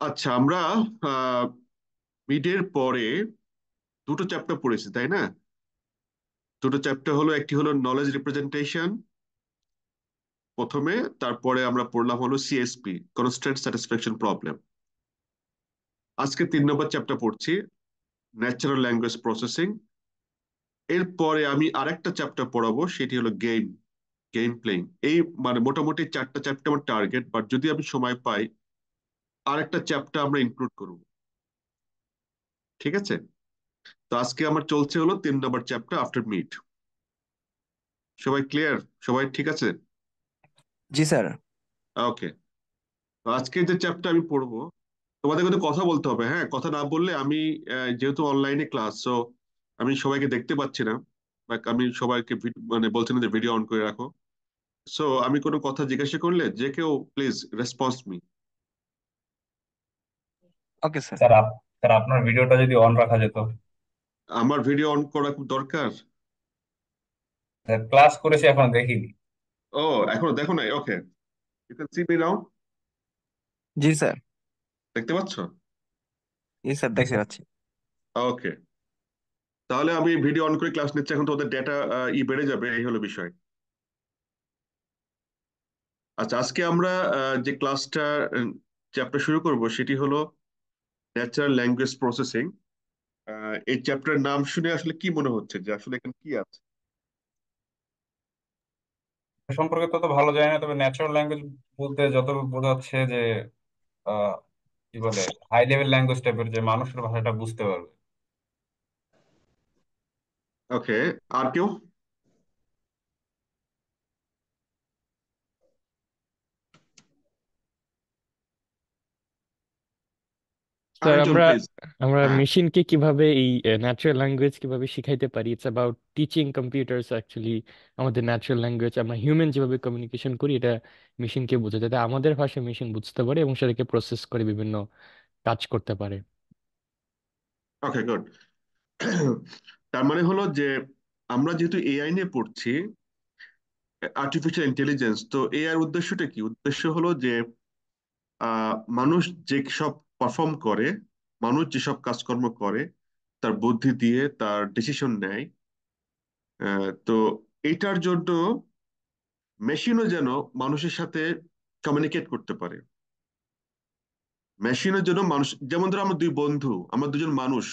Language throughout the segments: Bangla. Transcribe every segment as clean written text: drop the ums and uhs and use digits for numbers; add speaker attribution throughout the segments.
Speaker 1: আচ্ছা, আমরা মিডের পরে দুটো চ্যাপ্টার পড়েছি, তাই না? দুটো চ্যাপ্টার হলো, একটি হলো নলেজ রিপ্রেজেন্টেশন প্রথমে, তারপরে আমরা পড়লাম হলো সিএসপি, কনস্ট্যান্ট স্যাটিসফ্যাকশন প্রবলেম। আজকে 3 নম্বর চ্যাপ্টার পড়ছি, ন্যাচারাল ল্যাঙ্গুয়েজ প্রসেসিং। এরপরে আমি আরেকটা চ্যাপ্টার পড়াবো, সেটি হলো গেম গেম প্লেইং। এই মানে মোটামুটি 4টা চ্যাপ্টার আমার টার্গেট, বাট যদি আমি সময় পাই আরেকটা চ্যাপ্টার আমরা ইনক্লুড করব। ঠিক আছে? তো আজকে আমার চলছে হলো 3 নম্বর চ্যাপ্টার আফটার মিড। সবাই ক্লিয়ার? সবাই ঠিক আছে?
Speaker 2: জি স্যার।
Speaker 1: ওকে। তো আজকে যে চ্যাপ্টার আমি পড়বো, তোমাদের কিন্তু কথা বলতে হবে, হ্যাঁ? কথা না বললে আমি যেহেতু অনলাইনে ক্লাস, সো আমি সবাইকে দেখতে পাচ্ছি না, বা আমি সবাইকে মানে বলছি না যে ভিডিও অন করে রাখো। সো আমি কোনো কথা জিজ্ঞাসা করলে যে কেউ please response me.
Speaker 2: Okay sir.
Speaker 3: Sir sir আপনার ভিডিওটা যদি অন রাখা যেত।
Speaker 1: আমার ভিডিও অন করা খুব দরকার?
Speaker 3: স্যার ক্লাস করেছি এখনো দেখিনি।
Speaker 1: ও, এখনো দেখো নাই? Okay, you can see me now.
Speaker 2: জি স্যার।
Speaker 1: দেখতে পাচ্ছ?
Speaker 2: জি স্যার,
Speaker 3: জি
Speaker 2: দেখতে
Speaker 3: স্যার।
Speaker 2: পাচ্ছি।
Speaker 1: ওকে, তাহলে আমি ভিডিও অন করে ক্লাস নিচ্ছি। এখন তো ওদের ডেটা বেড়ে যাবে, এই হলো বিষয়। আচ্ছা, আজকে আমরা যে ক্লাসটা চ্যাপ্টার শুরু করব সেটি হলো ন্যাচারাল ল্যাঙ্গুয়েজ প্রসেসিং। এই চ্যাপ্টার নাম শুনে আসলে কি মনে হচ্ছে যে আসলে এখানে কি আছে?
Speaker 3: এ সম্পর্কে তত ভালো জানি না, তবে ন্যাচারাল ল্যাঙ্গুয়েজ বলতে যত বোঝাচ্ছে যে আহ, কি বলে, হাই লেভেল ল্যাঙ্গুয়েজ টাইপের, যে মানুষের ভাষাটা বুঝতে পারবে।
Speaker 1: ওকে, আর কেউ?
Speaker 4: স্যার
Speaker 1: আরেকজন
Speaker 4: আমরা
Speaker 1: প্লিজ।
Speaker 4: আমরা
Speaker 1: হ্যাঁ।
Speaker 4: মেশিনকে কিভাবে এই ন্যাচারাল ল্যাঙ্গুয়েজ কিভাবে শিখাইতে পারি, it's about teaching computers actually আমাদের ন্যাচারাল ল্যাঙ্গুয়েজ। আমরা হিউম্যান যেভাবে কমিউনিকেশন করি এটা মেশিনকে বোঝাতে, যাতে আমাদের ভাষা মেশিন বুঝতে পারে এবং সেটাকে প্রসেস করে বিভিন্ন কাজ করতে পারে।
Speaker 1: ওকে, গুড। তার মানে হলো যে আমরা যেহেতু এআই নিয়ে পড়ছি, আর্টিফিশিয়াল ইন্টেলিজেন্স, তো এআই এর উদ্দেশ্যটা কি? উদ্দেশ্য হলো যে মানুষ যে সব পারফর্ম করে, মানুষ যেসব কাজকর্ম করে, তার বুদ্ধি দিয়ে তার ডিসিশন নেয়, তো এইটার জন্য মেশিনও যেন মানুষের সাথে কমিউনিকেট করতে পারে। মেশিনের জন্য মানুষ, যেমন ধরো আমরা দুই বন্ধু, আমরা দুজন মানুষ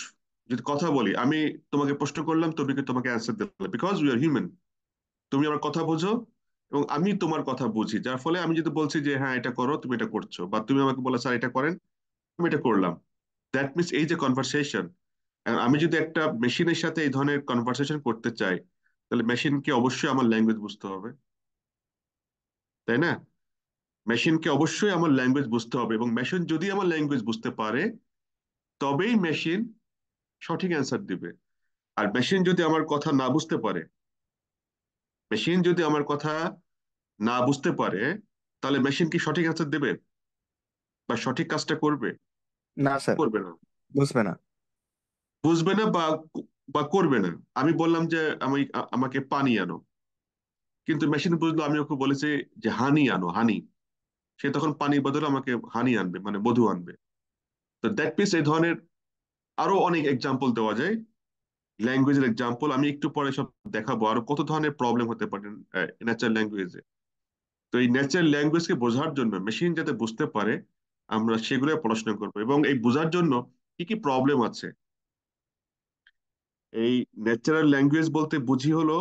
Speaker 1: যদি কথা বলি, আমি তোমাকে প্রশ্ন করলাম, তুমি কি তোমাকে অ্যান্সার দিলে, বিকজ উই আর হিউম্যান। তুমি আমার কথা বোঝো এবং আমি তোমার কথা বুঝি, যার ফলে আমি যদি বলছি যে হ্যাঁ এটা করো, তুমি এটা করছো, বা তুমি আমাকে বলো স্যার এটা করেন, আমি এটা করলাম। দ্যাট মিনস এই যে কনভারসেশন, আমি যদি একটা মেশিনের সাথে এই ধরনের কনভারসেশন করতে চাই, তাহলে মেশিনকে অবশ্যই আমার ল্যাঙ্গুয়েজ বুঝতে হবে, তাই না? মেশিনকে অবশ্যই আমার ল্যাঙ্গুয়েজ বুঝতে হবে, এবং মেশিন যদি আমার ল্যাঙ্গুয়েজ বুঝতে পারে তবেই মেশিন সঠিক অ্যান্সার দিবে। আর মেশিন যদি আমার কথা না বুঝতে পারে, মেশিন যদি আমার কথা না বুঝতে পারে, তাহলে মেশিন কি সঠিক অ্যান্সার দেবে বা সঠিক কাজটা করবে?
Speaker 2: না স্যার,
Speaker 1: করবে না।
Speaker 2: বুঝবে না।
Speaker 1: বুঝবে না বা বা করবে না। আমি বললাম যে আমাকে পানি আনো, কিন্তু মেশিন বুঝলো আমি ওকে বলেছি যে হানি আনো, হানি। সে তখন পানির বদলে আমাকে হানি আনবে, মানে মধু আনবে। তো দ্যাট মিনস এই ধরনের আরো অনেক এক্সাম্পল দেওয়া যায়, ল্যাঙ্গুয়েজের এক্সাম্পল। আমি একটু পরে সব দেখাবো আরো কত ধরনের প্রবলেম হতে পারে ন্যাচারাল ল্যাঙ্গুয়েজে। তো এই ন্যাচারাল ল্যাঙ্গুয়েজকে বোঝার জন্য, মেশিন যাতে বুঝতে পারে, আমরা সেগুলো পড়াশোনা করবো, এবং এই বোঝার জন্য কি কি প্রবলেম আছে। এই ন্যাচারাল ল্যাঙ্গুয়েজ বলতে বুঝি হলো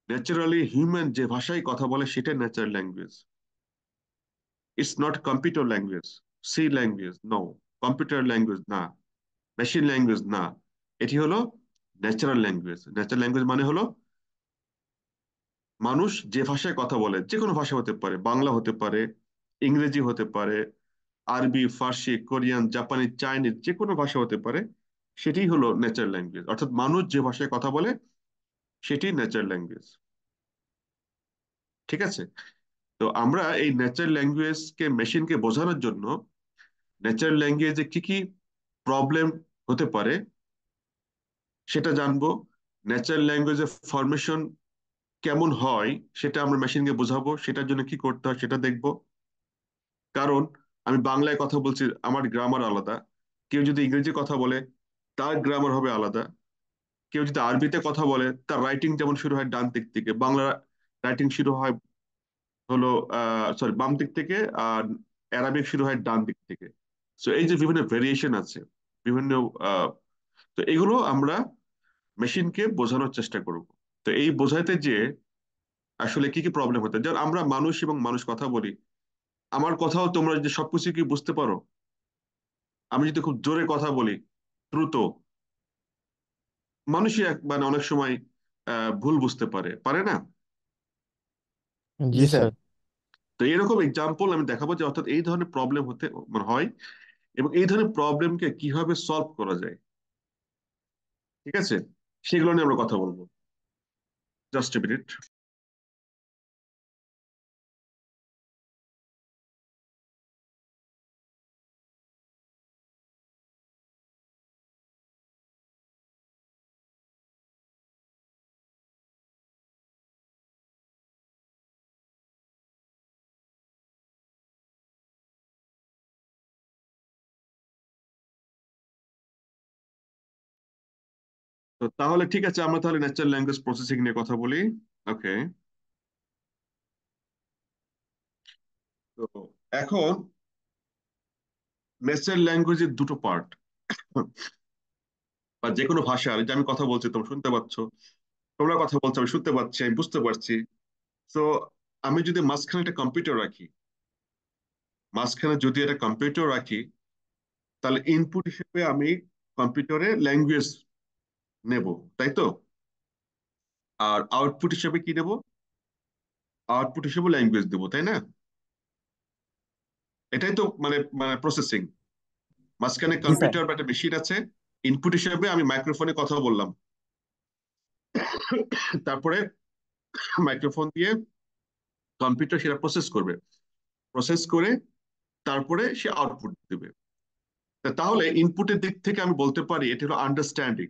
Speaker 1: ন্যাচারালি হিউম্যান যে ভাষায় কথা বলে সেটা natural language. It's not computer language, C language, no. Computer language না, মেশিন ল্যাঙ্গুয়েজ না। এটি হলো ন্যাচারাল ল্যাঙ্গুয়েজ। ন্যাচারাল ল্যাঙ্গুয়েজ মানে হলো মানুষ যে ভাষায় কথা বলে, যে কোনো ভাষা হতে পারে, বাংলা হতে পারে, ইংরেজি হতে পারে, আরবি, ফার্সি, কোরিয়ান, জাপানি, চাইনিজ, যে কোনো ভাষা হতে পারে, সেটি হলো ন্যাচারাল ল্যাঙ্গুয়েজ। অর্থাৎ মানুষ যে ভাষায় কথা বলে সেটি ন্যাচারাল ল্যাঙ্গুয়েজ। ঠিক আছে? তো আমরা এই ন্যাচারাল ল্যাঙ্গুয়েজকে মেশিনকে বোঝানোর জন্য ন্যাচারাল ল্যাঙ্গুয়েজে কি কি প্রবলেম হতে পারে সেটা জানবো। ন্যাচারাল ল্যাঙ্গুয়েজের ফরমেশন কেমন হয় সেটা আমরা মেশিনকে বোঝাবো, সেটার জন্য কি করতে হয় সেটা দেখবো। কারণ আমি বাংলায় কথা বলছি, আমার গ্রামার আলাদা। কেউ যদি ইংরেজি কথা বলে, তার গ্রামার হবে আলাদা। কেউ যদি আরবিতে কথা বলে, তার রাইটিং যেমন শুরু হয় ডান দিক থেকে, বাংলা রাইটিং শুরু হয় হলো সরি বাম দিক থেকে, আর অ্যারাবিক শুরু হয় ডান দিক থেকে। সো এই যে বিভিন্ন ভেরিয়েশন আছে, বিভিন্ন আহ, তো এগুলো আমরা মেশিনকে বোঝানোর চেষ্টা করব। তো এই বোঝাইতে যে আসলে কি কি প্রবলেম হতে, যেমন আমরা মানুষ এবং মানুষ কথা বলি, আমার কথাও তোমরা যদি সবকিছু কি বুঝতে পারো, আমি যদি খুব জোরে কথা বলি, দ্রুত, মানুষই মানে অনেক সময় ভুল বুঝতে পারে, পারে না?
Speaker 4: জি
Speaker 2: জি স্যার।
Speaker 4: স্যার।
Speaker 1: তো এরকম এক্সাম্পল আমি দেখাবো যে অর্থাৎ এই ধরনের প্রবলেম হতে মানে হয়, এবং এই ধরনের প্রবলেমকে কিভাবে সলভ করা যায়, ঠিক আছে, সেগুলো নিয়ে আমরা কথা বলবো। Just a minute. তো তাহলে ঠিক আছে, আমরা তাহলে ন্যাচারাল ল্যাঙ্গুয়েজ প্রসেসিং নিয়ে কথা বলি। ওকে। তো এখন ন্যাচারাল ল্যাঙ্গুয়েজের দুটো পার্ট, বা যে কোনো ভাষা, যে আমি কথা বলছি তোমরা শুনতে পাচ্ছ, তোমরা কথা বলছো আমি শুনতে পাচ্ছি, আমি বুঝতে পারছি। তো আমি যদি মাঝখানে একটা কম্পিউটার রাখি, মাঝখানে যদি একটা কম্পিউটার রাখি, তাহলে ইনপুট হিসেবে আমি কম্পিউটারে ল্যাঙ্গুয়েজ নেব, তাই তো? আর আউটপুট হিসেবে কি নেব? আউটপুট হিসেবে ল্যাঙ্গুয়েজ দেবো, তাই না? এটাই তো মানে মানে প্রসেসিং। মাঝখানে
Speaker 2: জি স্যার।
Speaker 1: কম্পিউটার বা একটা মেশিন আছে, ইনপুট হিসেবে আমি মাইক্রোফোনে কথা বললাম, তারপরে মাইক্রোফোন দিয়ে কম্পিউটার সেটা প্রসেস করবে, প্রসেস করে তারপরে সে আউটপুট দেবে। তাহলে ইনপুটের দিক থেকে আমি বলতে পারি এটা হলো আন্ডারস্ট্যান্ডিং,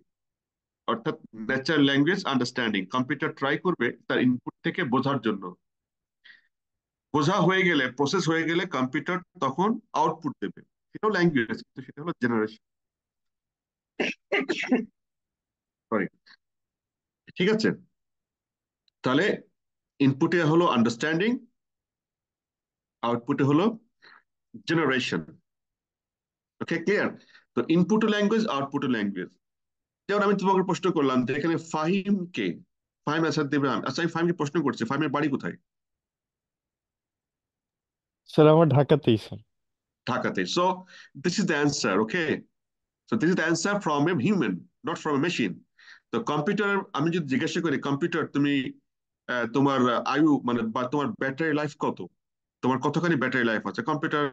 Speaker 1: অর্থাৎ natural language understanding. Computer try করবে তার ইনপুট থেকে বোঝার জন্য, বোঝা হয়ে গেলে, প্রসেস হয়ে গেলে কম্পিউটার তখন আউটপুট দেবে। সেটাও ল্যাঙ্গুয়েজ, কিন্তু সেটা হলো জেনারেশন। সরি, ঠিক আছে? তাহলে ইনপুটে হলো আন্ডারস্ট্যান্ডিং, আউটপুটে হলো জেনারেশন। ওকে, ক্লিয়ার? তো ইনপুট ল্যাঙ্গুয়েজ, আউটপুট ল্যাঙ্গুয়েজ। যেমন আমি তোমাকে প্রশ্ন করলাম যে এখানে ফাহিম কে, ফাহিম আসাদ দেবে। আচ্ছা, আমি ফাহিমকে প্রশ্ন করছি, ফাহিমের বাড়ি কোথায়?
Speaker 4: স্যার আমার ঢাকাতেই স্যার।
Speaker 1: ঢাকাতে। So this is the answer, okay? So this is the answer from a human, not from a machine. তো কম্পিউটার, আমি যদি জিজ্ঞাসা করি কম্পিউটার তুমি তোমার আয়ু মানে বা তোমার ব্যাটারি লাইফ কত, তোমার কতখানি ব্যাটারি লাইফ আছে, কম্পিউটার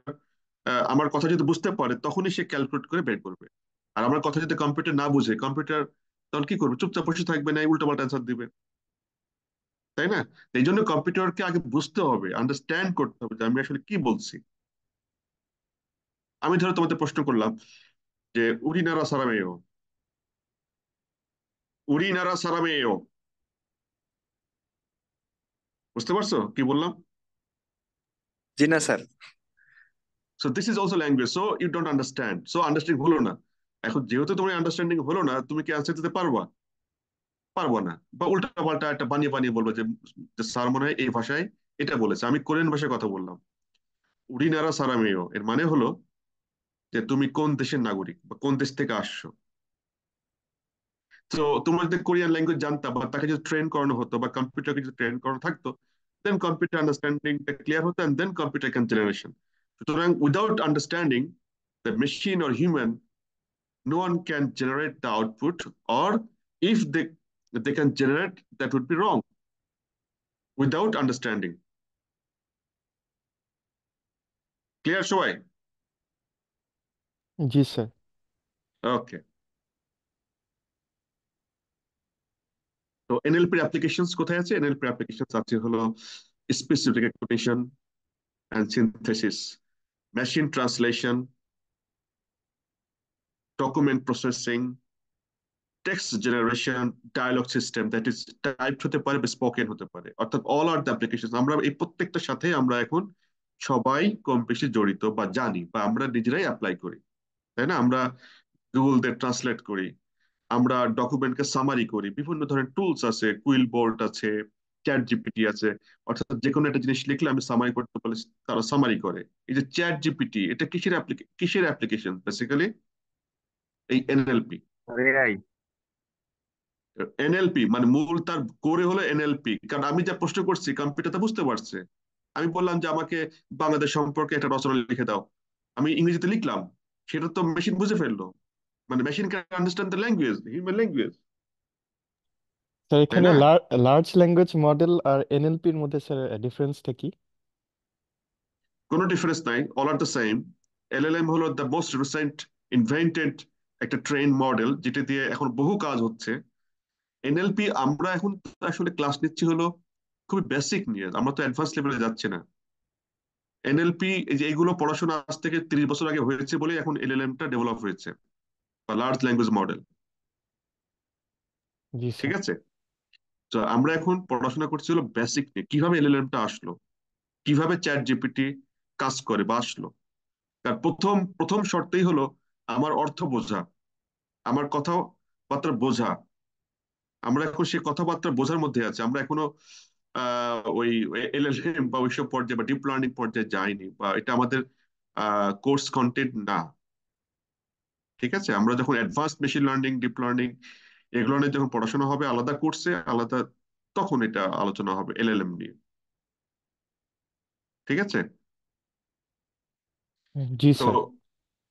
Speaker 1: আমার কথা যদি বুঝতে পারে তখনই সে ক্যালকুলেট করে বের করবে। আর আমার কথা যদি কম্পিউটার না বুঝে, কম্পিউটার তখন কি করবে? চুপচাপ বসে থাকবে, না উল্টো পাল্টা অ্যান্সার দিবে, তাই না? তো এই জন্য কম্পিউটারকে আগে বুঝতে হবে, আন্ডারস্ট্যান্ড করতে হবে যে আমি আসলে কি বলছি। আমি ধরো তোমাদের প্রশ্ন করলাম যে উরিনারা সারামেয়, উরিনারা সারামেয়, বুঝতে পারছো কি বললাম?
Speaker 2: জি না sir.
Speaker 1: So this is also language, so you don't understand, so understanding হলো না। এখন যেহেতু তোমার আন্ডারস্ট্যান্ডিং হলো না, তুমি কি আনসার দিতে পারবা? পারবো না। বা উল্টা পাল্টা একটা বানিয়ে বানিয়ে বলবো যে যে স্যার মনে হয় এই ভাষায় এটা বলেছে, আমি কোরিয়ান ভাষায় কথা বললাম। উরিনারা সারামেয় এর মানে হলো যে তুমি কোন দেশের নাগরিক বা কোন দেশ থেকে আসছো। তো তোমরা যদি কোরিয়ান ল্যাঙ্গুয়েজ জানতা, বা তাকে যদি ট্রেন করানো হতো, বা কম্পিউটারকে যদি ট্রেন করানো থাকতো, দেন কম্পিউটার আন্ডারস্ট্যান্ডিংটা ক্লিয়ার হতো, and then computer can generation. সুতরাং without understanding the machine or human, no one can generate the output, or if they can generate, that would be wrong without understanding. Clear সবাই?
Speaker 4: জি স্যার।
Speaker 1: ওকে। তো এনএলপি অ্যাপ্লিকেশনস কোথায় আছে? এনএলপি অ্যাপ্লিকেশনস আছে হলো specific recognition and synthesis, machine translation, document processing, text generation, dialogue system, that is type হতে পারে বা স্পোকেন হতে পারে, অর্থাৎ অল আর দ্য অ্যাপ্লিকেশন। আমরা এই প্রত্যেকটার সাথে আমরা এখন সবাই কম বেশি জড়িত বা জানি বা আমরা নিজেরাই অ্যাপ্লাই করি, তাই না? আমরা গুগল দিয়ে ট্রান্সলেট করি, আমরা ডকুমেন্টকে সামারি করি, বিভিন্ন ধরনের টুলস আছে, কুইল বোর্ড আছে, চ্যাট জিপিটি আছে। অর্থাৎ যে কোনো একটা জিনিস লিখলে আমি সামারি করতে বলে তারা সামারি করে। এই যে চ্যাট জিপিটি, এটা কিসের অ্যাপ্লিকেশন? বেসিক্যালি এই এনএলপি।
Speaker 2: এআই।
Speaker 1: এনএলপি মানে মূল তার কোরে হলো এনএলপি, কারণ আমি যা প্রশ্ন করছি কম্পিউটার তা বুঝতে পারছে। আমি বললাম যে আমাকে বাংলাদেশ সম্পর্কে একটা রচনা লিখে দাও, আমি ইংরেজিতে লিখলাম, সেটা তো মেশিন বুঝে ফেললো। মানে machine can understand the language, human language,
Speaker 4: sir
Speaker 1: তাই
Speaker 4: এখানে
Speaker 1: না?
Speaker 4: লার্জ ল্যাঙ্গুয়েজ মডেল আর এনএলপির মধ্যে স্যার ডিফারেন্সটা কি?
Speaker 1: কোনো ডিফারেন্স নাই, all are the same. LLM হলো দ্য মোস্ট রিসেন্ট ইনভেন্টেড একটা ট্রেন মডেল, যেটা দিয়ে এখন বহু কাজ হচ্ছে। এনএলপি আমরা এখন আসলে ক্লাস নিচ্ছি হলো খুবই বেসিক নিয়ে, আমরা তো অ্যাডভান্স লেভেলে যাচ্ছি না। এনএলপি এই যে এইগুলো পড়াশোনা আজ থেকে 30 বছর আগে হয়েছে বলে এখন এলএলএম টা ডেভেলপ হয়েছে, বা লার্জ ল্যাঙ্গুয়েজ মডেল।
Speaker 4: জি
Speaker 1: ঠিক
Speaker 4: স্যার।
Speaker 1: আছে, তো আমরা এখন পড়াশোনা করছি হলো বেসিক নিয়ে, কিভাবে এলএলএম টা আসলো, কিভাবে চ্যাট জিপিটি কাজ করে বা আসলো। তার প্রথম প্রথম শর্তেই হলো আমার অর্থ বোঝা, আমার কথাবার্তা বোঝা। আমরা এখন সেই কথাবার্তা বোঝার মধ্যে আছি, আমরা এখনো ওই এলএলএম বা ওইসব পর্যায়ে বা ডিপ লার্নিং পর্যায়ে যাইনি, বা এটা আমাদের কোর্স কন্টেন্ট না। ঠিক আছে, আমরা যখন advance machine learning, deep learning এগুলো নিয়ে যখন পড়াশোনা হবে আলাদা কোর্সে আলাদা, তখন এটা আলোচনা হবে এলএলএম নিয়ে। ঠিক আছে।
Speaker 4: জি
Speaker 1: তো
Speaker 4: স্যার।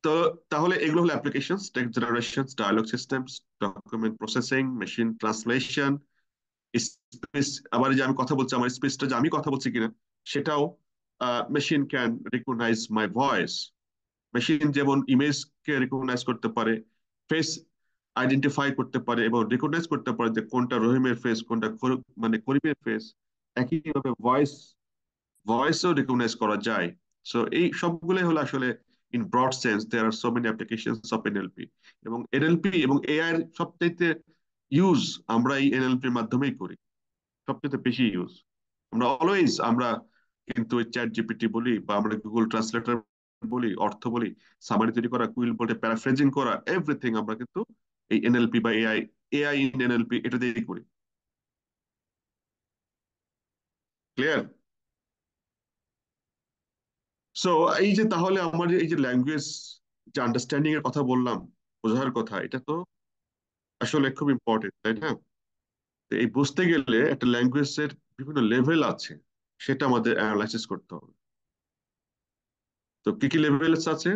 Speaker 1: তো তাহলে এগুলো হলো applications: text generation, dialogue systems, document processing, machine translation, space. আবার এই যে আমি কথা বলছি, আমার স্পেসটা যে আমি কথা বলছি কিনা সেটাও machine can recognise my voice. Machine যেমন ইমেজকে রিকগনাইজ করতে পারে, ফেস আইডেন্টিফাই করতে পারে এবং রিকগনাইজ করতে পারে যে কোনটা রহিমের ফেস, কোনটা মানে করিমের ফেস। একইভাবে ভয়েসও রিকগনাইজ করা যায়। সো এই সবগুলোই হলো আসলে in broad sense there are so many applications of NLP. এবং এনএলপি এবং এআই এর সবচাইতে ইউজ আমরা এই এনএলপির মাধ্যমেই করি, সবচেয়ে বেশি ইউজ। আমরা কিন্তু ওই চ্যাট জিপিটি বলি বা আমরা গুগল ট্রান্সলেটর বলি, অর্থ বলি, সামারি তৈরি করা, কুইল বোর্ডে প্যারাফ্রেজিং করা, এভরিথিং আমরা কিন্তু এই এনএলপি বা এআই, এআই ইন এনএলপি এটা দিয়েই করি। ক্লিয়ার? সো এই যে তাহলে আমার এই যে ল্যাঙ্গুয়েজ, যে আন্ডারস্ট্যান্ডিং এর কথা বললাম, বোঝার কথা, এটা তো আসলে খুব ইম্পর্টেন্ট, তাই না? তো এই বুঝতে গেলে একটা ল্যাঙ্গুয়েজের বিভিন্ন লেভেল আছে, সেটা আমাদের অ্যানালাইসিস করতে হবে। তো কি কি লেভেলস আছে?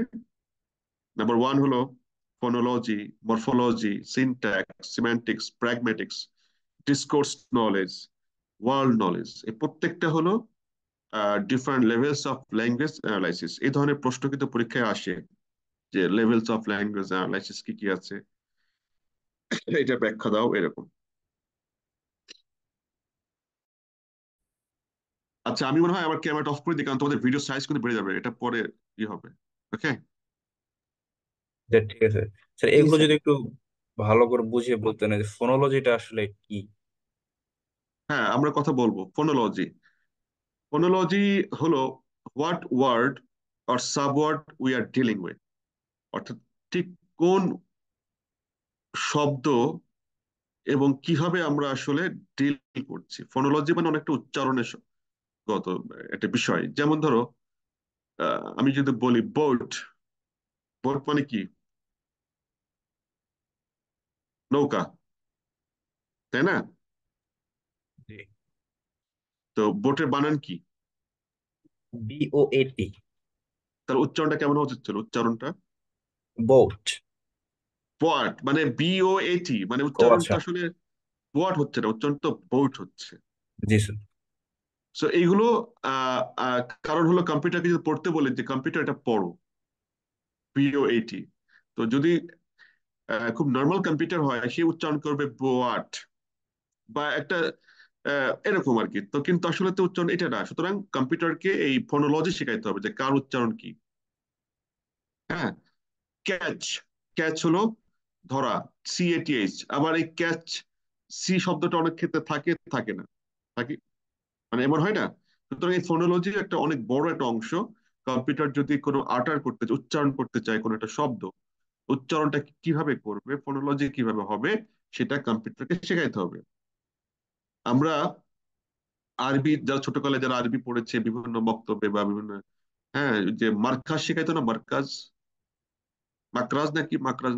Speaker 1: নাম্বার ওয়ান হলো phonology, morphology, syntax, semantics, pragmatics, discourse knowledge, world knowledge. এই প্রত্যেকটা হলো different levels of language analysis. এই ধরনের প্রশ্ন কিন্তু পরীক্ষায় আসে, যে লেভেলস অফ ল্যাঙ্গুয়েজ অ্যানালাইসিস কি কি আছে, এটা ব্যাখ্যা দাও, এরকম। আচ্ছা, আমি মনে হয় আমার ক্যামেরাটা অফ করে দিই, কারণ তোমাদের ভিডিও সাইজ কিন্তু বেড়ে যাবে, এটা পরে কি হবে। ওকে।
Speaker 3: যে ঠিক আছে স্যার,
Speaker 4: জি
Speaker 3: এগুলো
Speaker 4: স্যার।
Speaker 3: যদি একটু ভালো করে বুঝিয়ে বলতেন, যে ফোনোলজিটা আসলে কি?
Speaker 1: হ্যাঁ, আমরা কথা বলবো ফোনোলজি। ফোনোলজি হলো what word or subword we are dealing with, অর্থাৎ ঠিক কোন শব্দ এবং কিভাবে আমরা আসলে ডিল করছি। ফোনোলজি মানে অনেকটা উচ্চারণের গত একটা বিষয়। যেমন ধরো, আমি যদি বলি বোট, বোট মানে কি? নৌকা, তাই না?
Speaker 3: জি।
Speaker 1: তো বোটের বানান কি?
Speaker 3: BOAT।
Speaker 1: তার উচ্চারণটা কেমন হওয়া উচিত ছিল? উচ্চারণটা
Speaker 3: বোট।
Speaker 1: বোয়াট, মানে BOAT, মানে
Speaker 3: ও আচ্ছা।
Speaker 1: উচ্চারণটা আসলে বোয়াট হচ্ছে না, উচ্চারণ তো বোট হচ্ছে।
Speaker 3: জি স্যার।
Speaker 1: সো এইগুলো আহ আহ, কারণ হলো কম্পিউটারকে যদি পড়তে বলে যে কম্পিউটার এটা পড়ো, BOAT। তো যদি খুব নর্মাল কম্পিউটার হয়, সে উচ্চারণ করবে বোয়াট বা একটা এরকম আর কি। তো কিন্তু আসলে তো উচ্চারণ এটা না, সুতরাং কম্পিউটারকে এই ফোনোলজি শেখাইতে হবে যে কার উচ্চারণ কি। হ্যাঁ, ক্যাচ, ক্যাচ হলো ধরা, CATH। আবার এই ক্যাচ, সি শব্দটা অনেক ক্ষেত্রে থাকে থাকে না, থাকে, মানে এমন হয় না সুতরাং এই ফোনোলজি একটা অনেক বড় একটা অংশ। কম্পিউটার যদি কোনো আর্টার করতে চায়, উচ্চারণ করতে চায় কোনো একটা শব্দ, উচ্চারণটা কিভাবে করবে, ফোনোলজি কিভাবে হবে, সেটা কম্পিউটারকে শেখাইতে হবে। আমরা আরবি, যারা ছোটকালে যারা আরবি পড়েছে বিভিন্ন বক্তব্যে বা বিভিন্ন, হ্যাঁ, যে মার্কাজ শেখাইতো না, মার্কাজ, মাকরাজ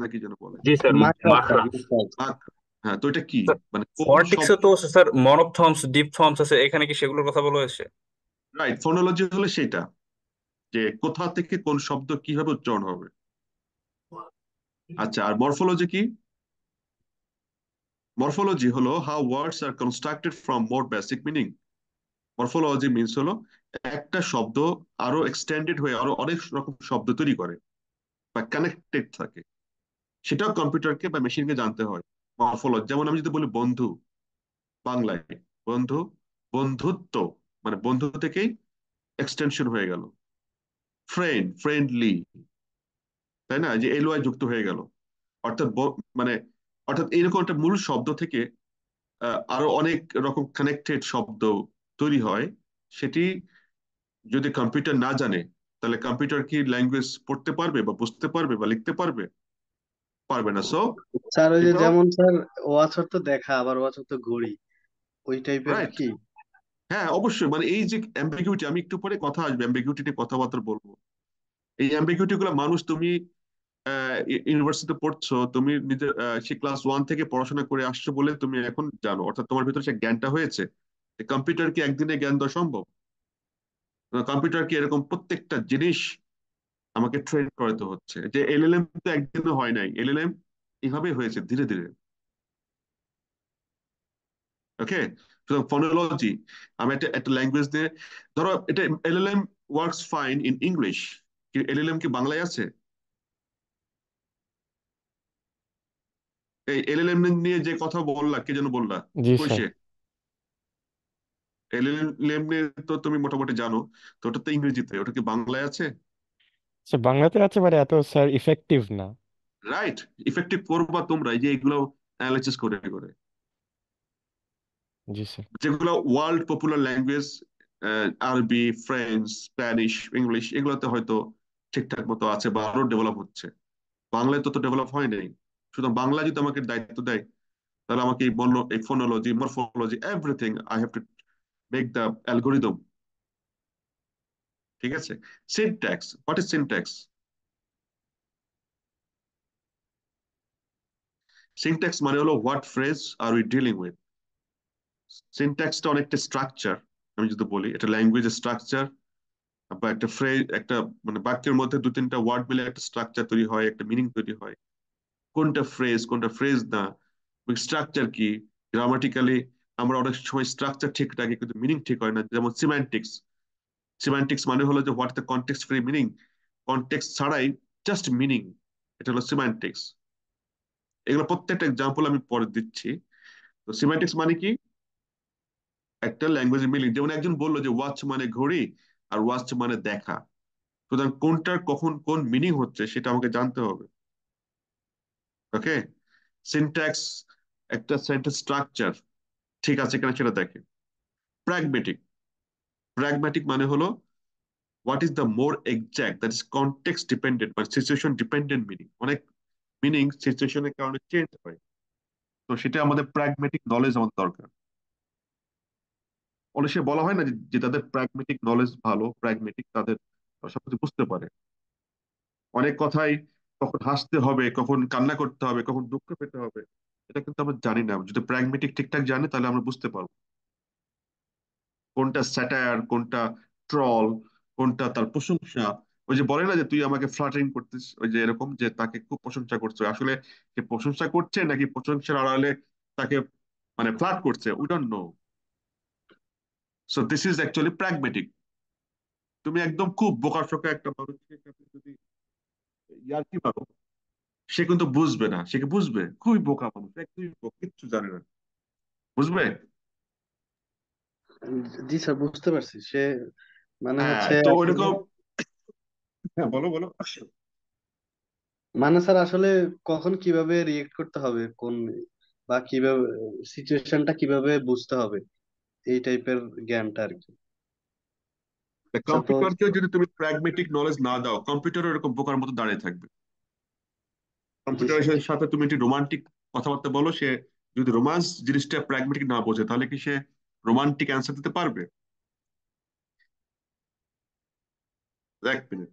Speaker 1: নাকি যেন বলে,
Speaker 3: জি স্যার,
Speaker 2: মাকড়াস স্যার,
Speaker 3: মাকড়া।
Speaker 2: মাকড়াস।
Speaker 1: মাক, হ্যাঁ, তো এটা কি, মানে কোন
Speaker 3: ফরটিক্সে
Speaker 1: শব্দ?
Speaker 3: তো স্যার মনোফথর্মস, ডিপথর্মস আছে, এখানে কি সেগুলোর কথা বলা হয়েছে?
Speaker 1: রাইট, ফোনোলজি হলো সেটা, যে কোথা থেকে কোন শব্দ কিভাবে উচ্চারণ হবে। আচ্ছা, আর মরফোলজি কি? মরফোলজি হলো how words are constructed from more basic meaning. Morphology means হলো একটা শব্দ আরো এক্সটেন্ডেড হয়ে আরো অনেক রকম শব্দ তৈরি করে বা কানেক্টেড থাকে, সেটাও কম্পিউটারকে বা মেশিনকে জানতে হয়। মরফোলজি, যেমন আমি যদি বলি বন্ধু, বাংলায় বন্ধু, বন্ধুত্ব, মানে বন্ধু থেকেই এক্সটেনশন হয়ে গেল ফ্রেন্ড, ফ্রেন্ডলি, তাই না, যে এলওয়াই যুক্ত হয়ে গেল। অর্থাৎ মানে অর্থাৎ এইরকম একটা মূল শব্দ থেকে আরো অনেক রকম কানেক্টেড শব্দ তৈরি হয়। সেটি যদি কম্পিউটার না জানে, তাহলে কম্পিউটার কি ল্যাঙ্গুয়েজ পড়তে পারবে বা বুঝতে পারবে বা লিখতে পারবে? পারবে না। সো
Speaker 2: স্যার ওই যে
Speaker 1: এটাও
Speaker 2: যেমন স্যার ওয়াচ অর্থ দেখা, আবার ওয়াচ অর্থ ঘড়ি, ওই টাইপের
Speaker 1: রাইট।
Speaker 2: কি?
Speaker 1: হ্যাঁ, অবশ্যই, মানে এই যে অ্যাম্বিগুইটি, আমি একটু পরে কথা আসবে অ্যাম্বিগুইটি নিয়ে, কথাবার্তা বলবো। এই অ্যাম্বিগুইটি গুলো মানুষ, তুমি ইউনিভার্সিটিতে পড়ছো, তুমি নিজের সে ক্লাস 1 থেকে পড়াশোনা করে আসছো বলে তুমি এখন জানো, অর্থাৎ তোমার ভিতরে সে জ্ঞানটা হয়েছে। কম্পিউটার কি একদিনে জ্ঞান দেওয়া সম্ভব? কম্পিউটার কি এরকম প্রত্যেকটা জিনিস আমাকে ট্রেন করাতে হচ্ছে? যে এলএলএম তো একদিনে হয় নাই, এলএলএম এভাবে হয়েছে ধীরে ধীরে। ওকে, সুতরাং ফনোলজি, আমি একটা একটা ল্যাঙ্গুয়েজ দিয়ে, ধরো এটা LLM works fine in English, LLM কি বাংলায় আছে? এই এলএলএম নিয়ে যে কথা বললা, কে যেন বললা,
Speaker 4: জি
Speaker 1: কই
Speaker 4: স্যার।
Speaker 1: সে? এলএলএম নিয়ে তো তুমি মোটামুটি জানো, তো ওটা তো ইংরেজিতে, ওটা কি বাংলায় আছে?
Speaker 4: স্যার বাংলাতে আছে, মানে এত স্যার ইফেক্টিভ না।
Speaker 1: রাইট, ইফেক্টিভ করবা তোমরা এই যে এগুলো অ্যানালাইসিস করে করে,
Speaker 4: জি স্যার।
Speaker 1: যেগুলো ওয়ার্ল্ড পপুলার ল্যাঙ্গুয়েজ, আরবি, ফ্রেঞ্চ, স্প্যানিশ, ইংলিশ, এগুলোতে হয়তো ঠিকঠাক মতো আছে বা আরো ডেভেলপ হচ্ছে। বাংলায় তো ডেভেলপ হয় নাই। সুতরাং বাংলা যদি আমাকে দায়িত্ব দেয়, তাহলে আমাকে এই phonology, morphology, everything I have to make the algorithm. ঠিক আছে। Syntax, what is syntax? Syntax মানে হলো what phrase are we dealing with. সিনট্যাক্সটা অনেকটা স্ট্রাকচার। আমি যদি বলি এটা ল্যাঙ্গুয়েজ স্ট্রাকচার, বা একটা ফ্রেজ, একটা মানে বাক্যের মধ্যে 2-3টা ওয়ার্ড মিলে একটা স্ট্রাকচার তৈরি হয়, একটা মিনিং তৈরি হয়। কোনটা ফ্রেজ, কোনটা ফ্রেজ না, স্ট্রাকচার কি, গ্রামাটিক্যালি আমরা অনেক সময় স্ট্রাকচার ঠিক রাখি কিন্তু মিনিং ঠিক হয় না। যেমন সিম্যান্টিক্স, সিম্যান্টিক্স মানে হলো যে what the context free meaning, context ছাড়াই জাস্ট মিনিং, এটা হলো সিম্যান্টিক্স। এগুলো প্রত্যেকটা এক্সাম্পল আমি পরে দিচ্ছি। তো সিম্যান্টিক্স মানে কি? একটা ল্যাঙ্গুয়েজের মিনিং, যেমন একজন বললো যে ওয়াচ মানে ঘড়ি আর ওয়াচ মানে দেখা, সুতরাং কোনটার কখন কোন মিনিং হচ্ছে সেটা আমাকে জানতে হবে। ওকে, সিনট্যাক্স একটা সেন্টেন্স স্ট্রাকচার ঠিক আছে কিনা সেটা দেখে। প্র্যাগমেটিক, প্র্যাগম্যাটিক মানে হলো what is the more exact, that is context dependent বা সিচুয়েশন ডিপেন্ডেন্ট মিনিং। অনেক মিনিং সিচুয়েশনের কারণে চেঞ্জ হয়, তো সেটা আমাদের প্র্যাগমেটিক নলেজ আমাদের দরকার। অনেক সময় বলা হয় না যে যে তাদের প্র্যাগমেটিক নলেজ ভালো, প্র্যাগমেটিক, তাদের সবকিছু বুঝতে পারে। অনেক কথাই কখন হাসতে হবে, কখন কান্না করতে হবে, কখন দুঃখ পেতে হবে, এটা কিন্তু আমরা জানি না। যদি প্র্যাগমেটিক ঠিকঠাক জানি তাহলে আমরা বুঝতে পারবো কোনটা স্যাটায়ার, কোনটা ট্রল, কোনটা তার প্রশংসা। ওই যে বলে না যে তুই আমাকে ফ্লাটারিং করতিস, ওই যে এরকম যে তাকে খুব প্রশংসা করছে, আসলে সে প্রশংসা করছে নাকি প্রশংসার আড়ালে তাকে মানে ফ্লার্ট করছে, we don't know. So this is actually pragmatic. তুমি একদম খুব বোকাশোকা একটা মানুষকে সাথে যদি ইয়ার্কি মারো, সে কিন্তু বুঝবে না, সে কি বুঝবে? খুবই বোকা মানুষ, একদমই বোকা, কিচ্ছু জানে না, বুঝবে?
Speaker 2: জি স্যার, বুঝতে পারছি। সে মানে
Speaker 1: হ্যাঁ,
Speaker 2: হচ্ছে
Speaker 1: তো
Speaker 2: আসলে,
Speaker 1: ওইরকম। হ্যাঁ, বলো বলো।
Speaker 2: মানে স্যার আসলে কখন কিভাবে রিয়েক্ট করতে হবে, কোন বা কিভাবে সিচুয়েশনটা কিভাবে বুঝতে হবে, এই টাইপের জ্ঞানটা আর কি। সাপোজ
Speaker 1: কম্পিউটারকে যদি তুমি প্র্যাগমেটিক নলেজ না দাও, কম্পিউটার এরকম বোকার মতো দাঁড়িয়ে থাকবে।
Speaker 2: জি স্যার।
Speaker 1: কম্পিউটারের সাথে তুমি একটি রোমান্টিক কথাবার্তা বলো, সে যদি রোমান্স জিনিসটা প্র্যাগমেটিক না বোঝে তাহলে কি সে রোমান্টিক অ্যান্সার দিতে পারবে? 1 মিনিট।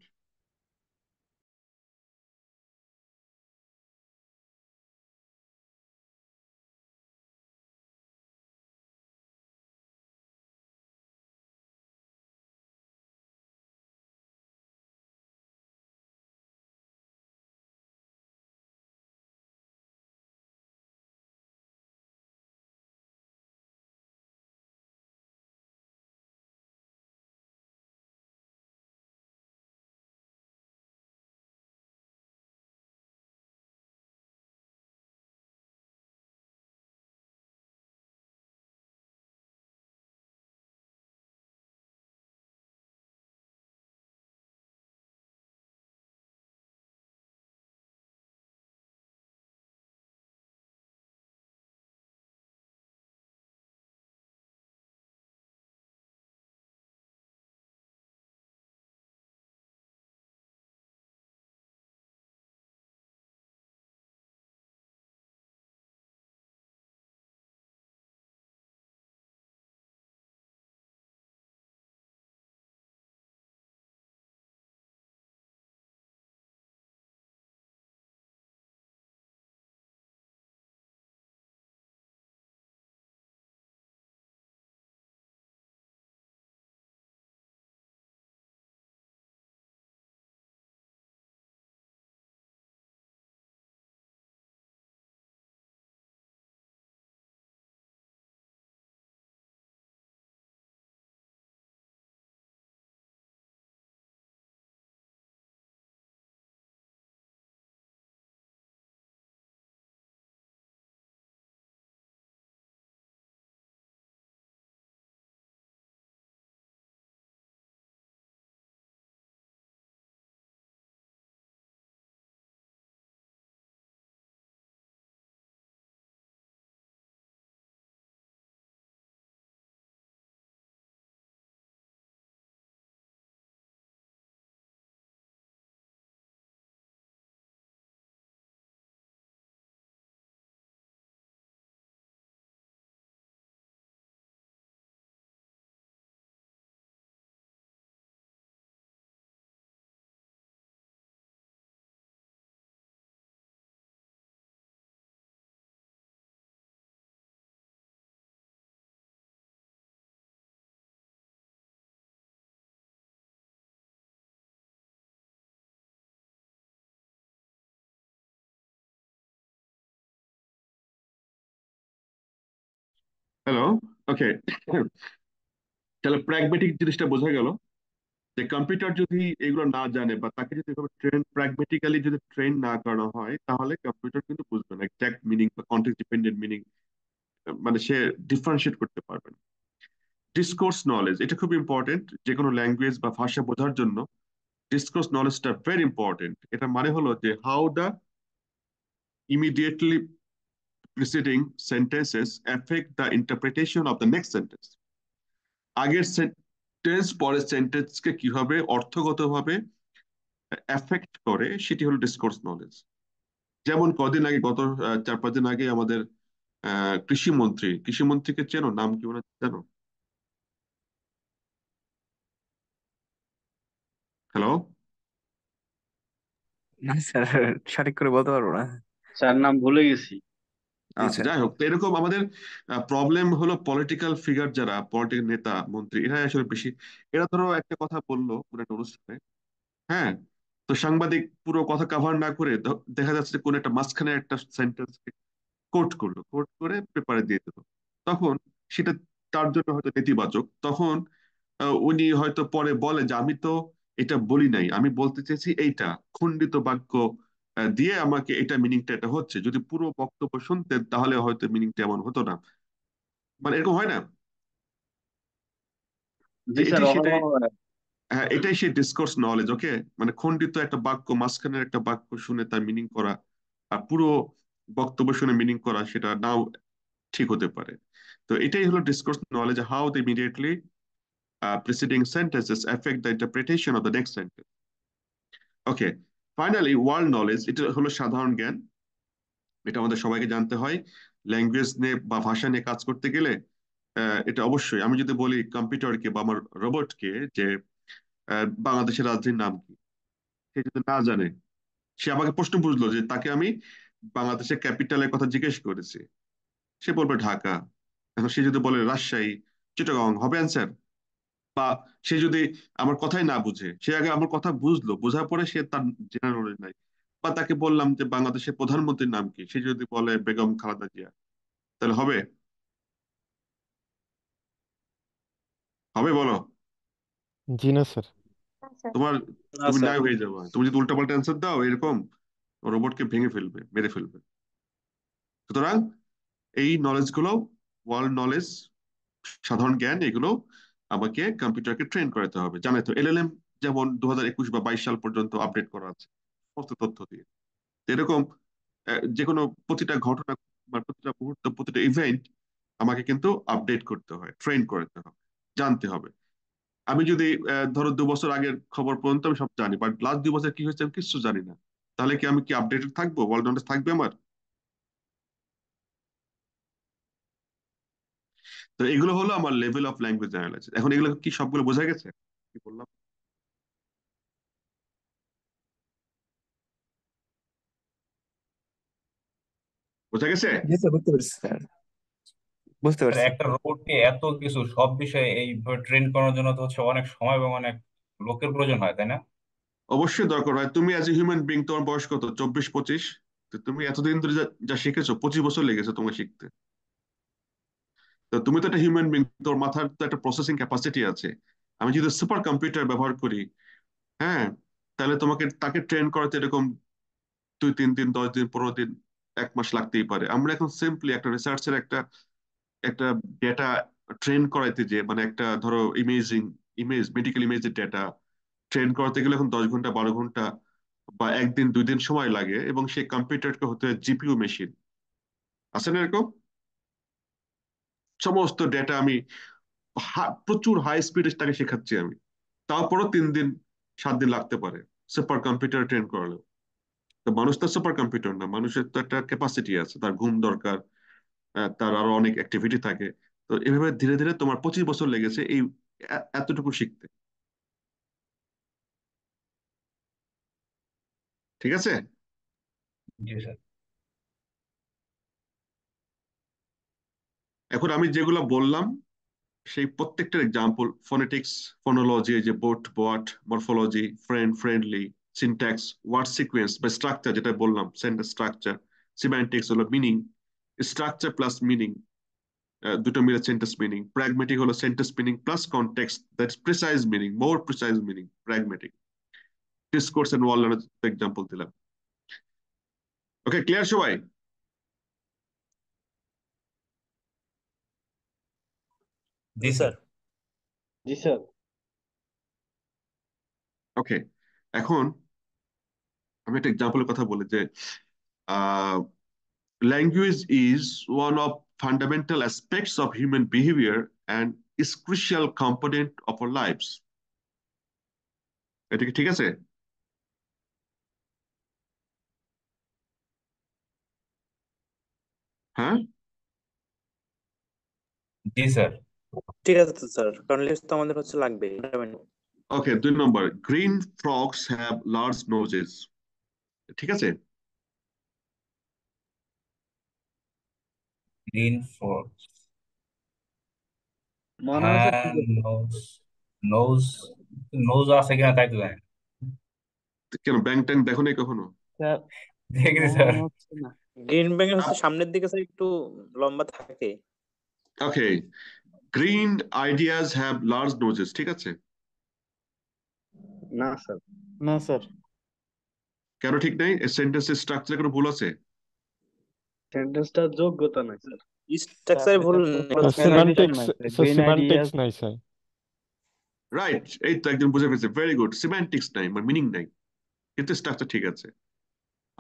Speaker 1: হ্যালো। ওকে, তাহলে প্র্যাগমেটিক জিনিসটা বোঝা গেল যে কম্পিউটার যদি এগুলো না জানে বা তাকে যদি ট্রেন প্র্যাগমেটিক্যালি যদি ট্রেন না করানো হয় তাহলে কম্পিউটার কিন্তু বুঝবে না এক্সাক্ট মিনিং বা কন্টেক্সট ডিপেন্ডেন্ট মিনিং, মানে সে ডিফারেন্সিয়েট করতে পারবে না। ডিসকোর্স নলেজ এটা খুব ইম্পর্টেন্ট যে কোনো ল্যাঙ্গুয়েজ বা ভাষা বোঝার জন্য। ডিসকোর্স নলেজটা ভেরি ইম্পর্টেন্ট। এটা মানে হলো যে how the immediately preceding sentences affect the interpretation of the next sentence। আগের সেন্টেন্স পরের সেন্টেন্সকে কিভাবে অর্থগতভাবে এফেক্ট করে সেটি হলো ডিসকোর্স নলেজ। যেমন কদিন আগে, গত 4-5 দিন আগে আমাদের কৃষিমন্ত্রীকে চেনো? নাম কি ওনার জানো? হ্যালো।
Speaker 5: না স্যার, সঠিক করে বলতে পারবো না।
Speaker 2: স্যার নাম ভুলে গেছি।
Speaker 5: জি
Speaker 1: আচ্ছা,
Speaker 5: স্যার।
Speaker 1: যাই হোক, তো এরকম আমাদের প্রবলেম হলো পলিটিক্যাল ফিগার যারা পলিটিক্যাল নেতা মন্ত্রী এরা আসলে বেশি। এরা ধরো একটা কথা বললো কোনো একটা অনুষ্ঠানে, হ্যাঁ, তো সাংবাদিক পুরো কথা কভার না করে দেখা যাচ্ছে যে কোন একটা মাঝখানে একটা সেন্টেন্স কোট করলো, কোট করে পেপারে দিয়ে দিল। তখন সেটা তার জন্য হয়তো নেতিবাচক। তখন উনি হয়তো পরে বলে যে আমি তো এটা বলি নাই, আমি বলতে চেয়েছি এইটা, খণ্ডিত বাক্য দিয়ে আমাকে এটা মিনিংটা এটা হচ্ছে। যদি পুরো বক্তব্য শুনতেন তাহলে হয়তো মিনিংটা এমন হতো না। মানে এরকম হয় না? তো
Speaker 2: জি স্যার,
Speaker 1: এটাই সেটাই।
Speaker 2: অহরহ হয়।
Speaker 1: হ্যাঁ, এটাই সেই ডিসকোর্স নলেজ। ওকে, মানে খণ্ডিত একটা বাক্য, মাঝখানের একটা বাক্য শুনে তার মিনিং করা আর পুরো বক্তব্য শুনে মিনিং করা সেটা নাও ঠিক হতে পারে। তো এটাই হলো discourse knowledge, how they immediately preceding sentences affect the interpretation of the next sentence. Okay, finally world knowledge, এটা হলো সাধারণ জ্ঞান। এটা আমাদের সবাইকে জানতে হয়। ল্যাঙ্গুয়েজ নিয়ে বা ভাষা নিয়ে কাজ করতে গেলে এটা অবশ্যই, আমি যদি বলি কম্পিউটারকে বা আমার রোবটকে যে বাংলাদেশের রাজধানীর নাম কি, সে যদি না জানে, সে আমাকে প্রশ্ন বুঝলো যে তাকে আমি বাংলাদেশের ক্যাপিটালের কথা জিজ্ঞেস করেছি, সে বলবে ঢাকা। এখন সে যদি বলে রাজশাহী, চিটাগং, হবে অ্যান্সার? বা সে যদি আমার কথাই না বুঝে, সে আগে আমার কথা বুঝলো, বোঝার পরে সে তার জেনারেল নলেজ নাই, বা তাকে বললাম যে বাংলাদেশের প্রধানমন্ত্রীর নাম কি, সে যদি বলে বেগম খালেদা জিয়া, তাহলে হবে? হবে বলো?
Speaker 4: জি না স্যার।
Speaker 1: তোমার,
Speaker 2: না
Speaker 1: তুমি
Speaker 2: স্যার।
Speaker 1: নাই হয়ে যাবে তুমি যদি উল্টাপাল্টা অ্যান্সার দাও এরকম, রোবটকে ভেঙে ফেলবে, মেরে ফেলবে। সুতরাং এই নলেজ গুলো, ওয়ার্ল্ড নলেজ, সাধারণ জ্ঞান, এগুলো আমাকে কম্পিউটারকে ট্রেন করাতে হবে। জানাই তো এলএলএম যেমন 2021 বা 22 সাল পর্যন্ত আপডেট করা আছে সমস্ত তথ্য দিয়ে। তো এরকম যে কোনো প্রতিটা ঘটনা বা প্রতিটা মুহূর্ত, প্রতিটা ইভেন্ট আমাকে কিন্তু আপডেট করতে হয়, ট্রেন করতে হবে, জানতে হবে। আমি যদি ধরো 2 বছর আগের খবর পর্যন্ত আমি সব জানি, বাট লাস্ট 2 বছর কি হয়েছে আমি কিছু জানি না, তাহলে কি আমি কি আপডেটেড থাকবো? ওয়ার্ল্ড নলেজ থাকবে আমার? তো এগুলো হলো আমার লেভেল অফ ল্যাঙ্গুয়েজ অ্যানালাইসিস। এখন এগুলো কি সবগুলো বোঝা গেছে কি বললাম? বোঝা গেছে?
Speaker 5: জি স্যার, বুঝতে পারছি স্যার, বুঝতে
Speaker 3: স্যার,
Speaker 5: পারছি।
Speaker 3: একটা রোবটকে এত কিছু সব বিষয়ে এইভাবে ট্রেন করার জন্য তো হচ্ছে অনেক সময় এবং অনেক লোকের প্রয়োজন হয়, তাই না?
Speaker 1: অবশ্যই দরকার হয়। তুমি অ্যাজ এ হিউম্যান বিং, তোমার বয়স কত? 24-25? তো তুমি এতদিন ধরে যা যা শিখেছো, 25 বছর লেগেছে তোমাকে শিখতে। তো তুমি তো একটা হিউম্যান বিং, তোর মাথার তো একটা প্রসেসিং ক্যাপাসিটি আছে। আমি যদি সুপার কম্পিউটার ব্যবহার করি, হ্যাঁ, তাহলে তোমাকে তাকে ট্রেন করাতে এরকম 2-3 দিন, 10 দিন, 15 দিন, 1 মাস লাগতেই পারে। আমরা এখন সিম্পলি একটা রিসার্চের একটা একটা ডেটা ট্রেন করাইতে, যে মানে একটা ধরো ইমেজ, মেডিকেল ইমেজের ডেটা ট্রেন করাতে গেলে এখন 10 ঘন্টা, 12 ঘন্টা বা 1 দিন 2 দিন সময় লাগে, এবং সেই কম্পিউটারকে হতে হয় জিপিইউ মেশিন। আছে না এরকম? সমস্ত ডেটা আমি প্রচুর হাই স্পিডে তাকে শেখাচ্ছি আমি, তারপরও 3 দিন 7 দিন লাগতে পারে সুপার কম্পিউটার ট্রেন করালেও। তো মানুষ তো সুপার কম্পিউটার না, মানুষের তো একটা ক্যাপাসিটি আছে, তার ঘুম দরকার, তার আরো অনেক অ্যাক্টিভিটি থাকে। তো এভাবে ধীরে ধীরে তোমার 25 বছর লেগেছে এই এতটুকু শিখতে। ঠিক আছে?
Speaker 3: জি স্যার।
Speaker 1: এখন আমি যেগুলো বললাম সেই প্রত্যেকটার এক্সাম্পল, ফোনেটিক্স, ফোনোলজি, যে boat, bot, morphology, friendly, syntax, word sequence বা স্ট্রাকচার, যেটা বললাম সেন্টেন্স স্ট্রাকচার, সিম্যান্টিক্স হলো মিনিং, স্ট্রাকচার প্লাস মিনিং, দুটো মিলে সেন্টেন্স মিনিং, প্র্যাগমেটিক হলো sentence meaning plus context, that's precise meaning, more precise meaning, pragmatic. Discourse and world example দিলাম। ওকে, ক্লিয়ার সবাই?
Speaker 3: জি
Speaker 2: জি
Speaker 3: স্যার।
Speaker 2: স্যার। জি স্যার।
Speaker 1: ওকে, এখন আমি একটা এক্সাম্পলের কথা বলি যে language is one of fundamental aspects of human behavior and is crucial component of our lives. এটা কি ঠিক আছে? হ্যাঁ।
Speaker 3: জি স্যার।
Speaker 5: ঠিক আছে তো স্যার, কারণ লিস্ট তো আমাদের হচ্ছে লাগবে।
Speaker 1: ওকে, 2 নম্বর, গ্রিন ফ্রগস হ্যাভ লার্জ নোজেস। ঠিক আছে?
Speaker 3: গ্রিন ফর,
Speaker 2: মনে হচ্ছে
Speaker 3: হ্যাঁ,
Speaker 2: ঠিক আছে।
Speaker 3: নোজ, নোজ, নোজ আছে কিনা তাই তো জানি না।
Speaker 1: কেন ব্যাং ট্যাং দেখো নাই কখনো?
Speaker 2: স্যার,
Speaker 3: দেখি স্যার।
Speaker 2: মনে হচ্ছে না।
Speaker 5: গ্রিন ব্যাংক হচ্ছে সামনের দিকে স্যার একটু লম্বা থাকে।
Speaker 1: ওকে, গ্রিন আইডিয়াস হ্যাভ লার্জ নোজেস। ঠিক আছে?
Speaker 2: না স্যার। না স্যার।
Speaker 1: কেন ঠিক নেই? এই সেন্টেন্সের স্ট্রাকচারে কোনো ভুল আছে?
Speaker 2: সেন্টেন্সটা যোগ্যতা নাই স্যার। স্যার
Speaker 5: স্ট্রাকচারে ভুল
Speaker 2: এটা তো
Speaker 5: নেই।
Speaker 2: প্রনাউন্সিয়েশন
Speaker 4: সিমান্টিক্স,
Speaker 2: নাই স্যার,
Speaker 4: স্যার
Speaker 2: গ্রিন
Speaker 4: সিমান্টিক্স
Speaker 2: আইডিয়াস।
Speaker 4: নাই স্যার।
Speaker 1: রাইট, এই তো একজন বুঝে ফেলছে, ভেরি গুড। সিম্যান্টিক্স নাই, মানে মিনিং নাই, কিন্তু স্ট্রাকচার ঠিক আছে।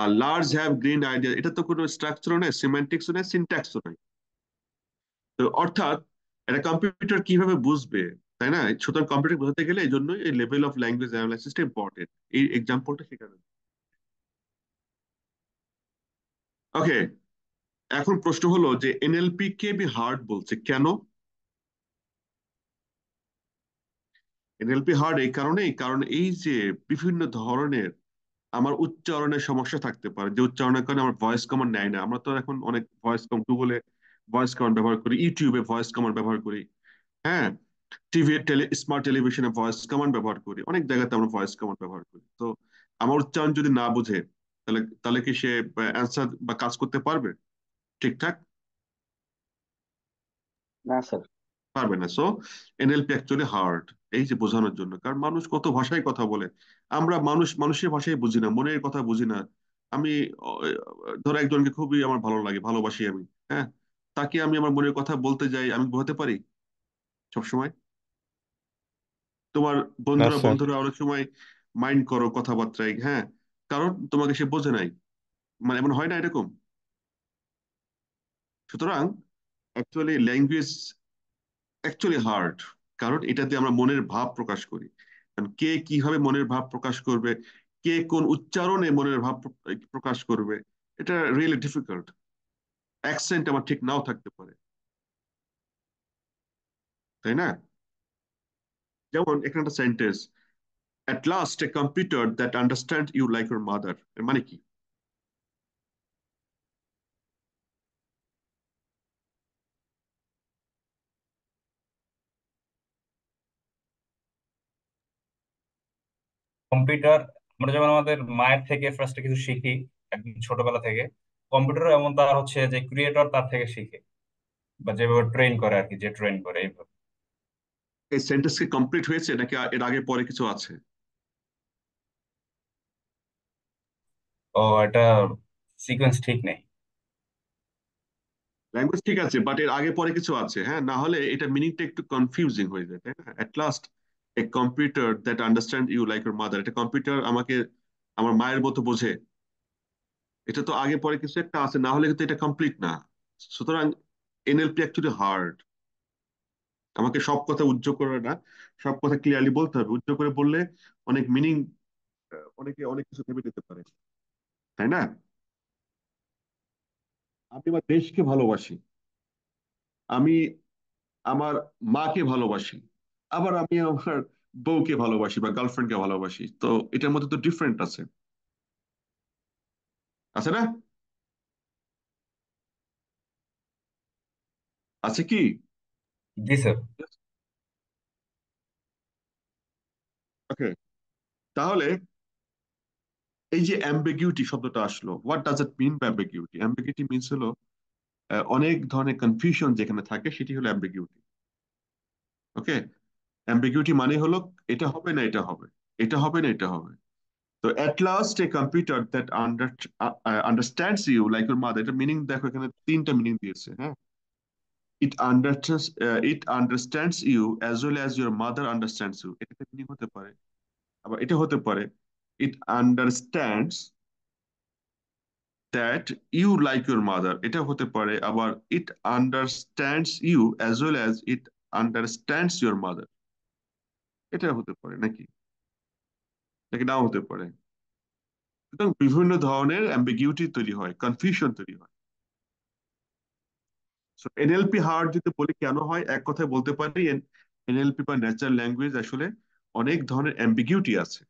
Speaker 1: আর লার্জ হ্যাভ গ্রিন আইডিয়া, এটা তো কোনো স্ট্রাকচারও নেই, সিম্যান্টিক্সও নেই, সিনট্যাক্সও নেই। তো অর্থাৎ একটা কম্পিউটার কিভাবে বুঝবে তাই না? সুতরাং কম্পিউটার বোঝাতে গেলে এই জন্য এই লেভেল অফ ল্যাঙ্গুয়েজ অ্যানালাইসিসটা ইম্পর্টেন্ট, এই এক্সাম্পলটা শেখানো। ওকে, এখন প্রশ্ন হলো যে এনএলপি কে বি হার্ড বলছে কেন? এনএলপি হার্ড এই কারণেই, কারণ এই যে বিভিন্ন ধরনের আমার উচ্চারণের সমস্যা থাকতে পারে, যে উচ্চারণের কারণে আমার ভয়েস কমান্ড নেয় না। আমরা তো এখন অনেক ভয়েস কম, গুগলে ভয়েস কমান্ড ব্যবহার করি, ইউটিউবে ভয়েস কমান্ড ব্যবহার করি, হ্যাঁ, টিভি স্মার্ট টেলিভিশনে ভয়েস কমান্ড ব্যবহার করি, অনেক জায়গাতে আমরা ভয়েস কমান্ড ব্যবহার করি। তো আমার উচ্চারণ যদি না বুঝে, তাহলে তাহলে কি সে অ্যান্সার বা কাজ করতে পারবে ঠিকঠাক?
Speaker 2: না স্যার।
Speaker 1: পারবে না। সো এনএলপি অ্যাকচুয়ালি হার্ড, এই যে বোঝানোর জন্য, কারণ মানুষ কত ভাষায় কথা বলে। আমরা মানুষের ভাষায় বুঝি না, মনের কথা বুঝি না। আমি ধরো একজনকে খুবই আমার ভালো লাগে, ভালোবাসি আমি, হ্যাঁ, তাকে আমি আমার মনের কথা বলতে যাই, আমি বোঝাতে পারি সবসময়? তোমার
Speaker 4: না
Speaker 1: বন্ধুরা
Speaker 4: স্যার।
Speaker 1: বন্ধুরা অনেক সময় মাইন্ড করো কথাবার্তায়, হ্যাঁ, কারণ তোমাকে সে বোঝে নাই, মানে এমন হয় না এরকম? সুতরাং অ্যাকচুয়ালি ল্যাঙ্গুয়েজ অ্যাকচুয়ালি হার্ড, কারণ এটাতে আমরা মনের ভাব প্রকাশ করি। কারণ কে কিভাবে মনের ভাব প্রকাশ করবে, কে কোন উচ্চারণে মনের ভাব প্রকাশ করবে, এটা রিয়েলি ডিফিকাল্ট। অ্যাকসেন্ট আমার ঠিক নাও থাকতে পারে, তাই না? যেমন এখানে একটা sentence, at last a computer that understand you like your mother, এর মানে কি?
Speaker 3: কম্পিউটার, আমরা যেমন আমাদের মায়ের থেকে ফার্স্টে কিছু শিখি একদম ছোটবেলা থেকে, কম্পিউটার এমন তার হচ্ছে যে ক্রিয়েটর তার থেকে শিখে, বা যেভাবে ট্রেন করে আর কি, যে ট্রেন করে এইভাবে।
Speaker 1: এই সেন্টেন্স কি কমপ্লিট হয়েছে নাকি এর আগে পরে কিছু আছে?
Speaker 3: ও, এটা সিকোয়েন্স ঠিক নেই।
Speaker 1: ল্যাঙ্গুয়েজ ঠিক আছে, বাট এর আগে পরে কিছু আছে, হ্যাঁ, না হলে এটা মিনিংটা একটু কনফিউজিং হয়ে যায়, তাই না? At last a computer that understand you like your mother, এটা কম্পিউটার আমাকে আমার মায়ের মতো বোঝে, এটা তো আগে পরে কিছু একটা আছে, না হলে কিন্তু এটা কমপ্লিট না। সুতরাং এনএলপি অ্যাকচুয়ালি হার্ড। আমাকে সব কথা উজ্জ্ব করে না, সব কথা ক্লিয়ারলি বলতে হবে। উজ্জ্ব করে বললে অনেক মিনিং, অনেকে অনেক কিছু ভেবে নিতে পারে, তাই না? আমি আমার দেশকে ভালোবাসি, আমি আমার মাকে ভালোবাসি, আবার আমি আমার বউকে ভালোবাসি বা গার্লফ্রেন্ডকে ভালোবাসি, তো এটার মধ্যে তো ডিফারেন্ট আছে, আছে না? আছে কি?
Speaker 3: জি স্যার।
Speaker 1: ওকে, তাহলে এই যে অ্যাম্বিগুইটি শব্দটা আসলো, what does it mean by ambiguity? Ambiguity means হলো অনেক ধরনের কনফিউশন যেখানে থাকে সেটি হলো অ্যাম্বিগুইটি। ওকে, অ্যাম্বিগুইটি মানে হলো এটা হবে না এটা হবে, এটা হবে না এটা হবে। তো at last a computer that understands you like your mother, এটা মিনিং দেখো, এখানে তিনটা মিনিং দিয়েছে, হ্যাঁ। It understands you as well as your mother understands you, এটা মিনিং হতে পারে। আবার এটা হতে পারে, it understands that you like your mother, এটা হতে পারে। আবার it understands you as well as it understands your mother, এটা হতে পারে নাকি, নাকি নাও হতে পারে। সুতরাং বিভিন্ন ধরনের অ্যাম্বিগিউটি তৈরি হয়, কনফিউশন তৈরি হয়। সো এনএলপি হার্ড যদি বলি কেন হয়, এক কথায় বলতে পারি এনএলপি বা ন্যাচারাল ল্যাঙ্গুয়েজ আসলে অনেক ধরনের অ্যাম্বিগিউটি আছে,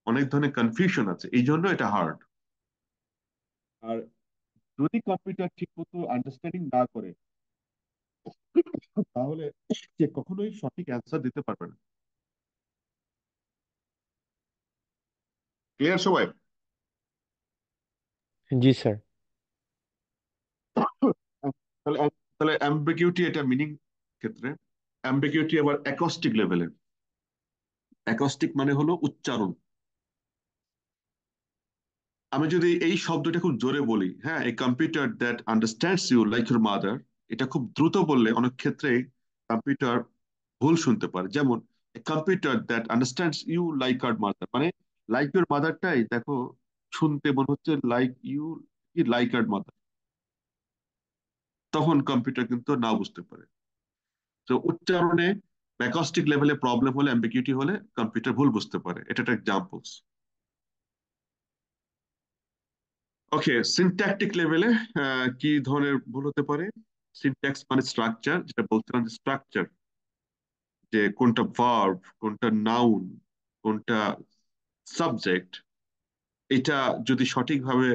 Speaker 1: অনেক ধরনের কনফিউশন আছে, এই জন্য এটা হার্ড। আর যদি কম্পিউটার ঠিক মতো আন্ডারস্ট্যান্ডিং না করে, তাহলে সে কখনোই সঠিক অ্যান্সার দিতে পারবে না। ক্লিয়ার সবাই?
Speaker 4: জি স্যার।
Speaker 1: তাহলে তাহলে অ্যাম্বিগিউটি এটা মিনিং ক্ষেত্রে, অ্যাম্বিগিউটি আবার অ্যাকস্টিক লেভেলের। অ্যাকস্টিক মানে হলো উচ্চারণ। আমি যদি এই শব্দটা খুব জোরে বলি, হ্যাঁ, এই computer that understands you like your mother, এটা খুব দ্রুত বললে অনেক ক্ষেত্রে কম্পিউটার ভুল শুনতে পারে। যেমন computer that understands you like our mother, মানে লাইক ইউর মাদারটাই দেখো শুনতে মনে হচ্ছে লাইক ইউ, কি লাইক আর মাদার, তখন কম্পিউটার কিন্তু না বুঝতে পারে। তো উচ্চারণে ম্যাকস্টিক লেভেলে প্রবলেম হলে, অ্যাম্বিগুইটি হলে কম্পিউটার ভুল বুঝতে পারে। এটা একটা এক্সাম্পলস। ওকে, সিনট্যাকটিক লেভেলে কি ধরনের ভুল হতে পারে? সিনট্যাক্স মানে স্ট্রাকচার, যেটা বলছিলাম যে স্ট্রাকচার, যে কোনটা ভার্ব, কোনটা নাউন, কোনটা সাবজেক্ট, এটা যদি সঠিকভাবে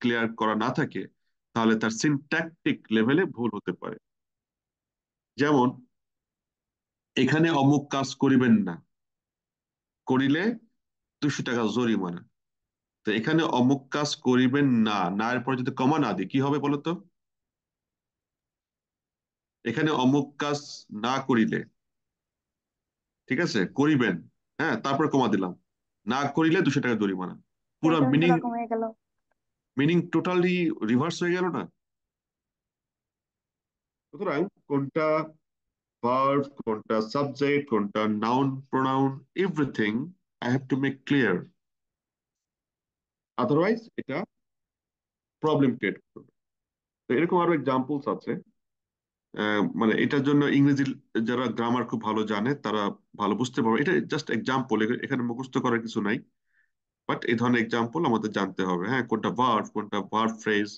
Speaker 1: ক্লিয়ার করা না থাকে তাহলে তার সিনট্যাকটিক লেভেলে ভুল হতে পারে। যেমন এখানে অমুক কাজ করিবেন না, করিলে 200 টাকা জরিমানা। তো এখানে অমুক কাজ করিবেন না, না এর পরে যদি কমা না দিই কি হবে বলো তো? এখানে অমুক কাজ না করিলে, ঠিক আছে, করিবেন, হ্যাঁ, তারপর কমা দিলাম, না করিলে 200 টাকা জরিমানা। পুরো
Speaker 6: এটা
Speaker 1: মিনিং,
Speaker 6: কিরকম হয়ে গেল?
Speaker 1: টোটালি রিভার্স হয়ে গেল না? সুতরাং কোনটা verb, কোনটা সাবজেক্ট, কোনটা noun, pronoun, everything I have to make clear, otherwise এটা প্রবলেম ক্রিয়েট করবে। তো এরকম আরো এক্সাম্পলস আছে। মানে এটার জন্য ইংরেজি যারা গ্রামার খুব ভালো জানে তারা ভালো বুঝতে পারবে। এটা জাস্ট এক্সাম্পল, এখানে মুখস্থ করার কিছু নাই, বাট এই ধরনের এক্সাম্পল আমাদের জানতে হবে। হ্যাঁ, কোনটা ভার্ব, কোনটা ভার্ব ফ্রেজ,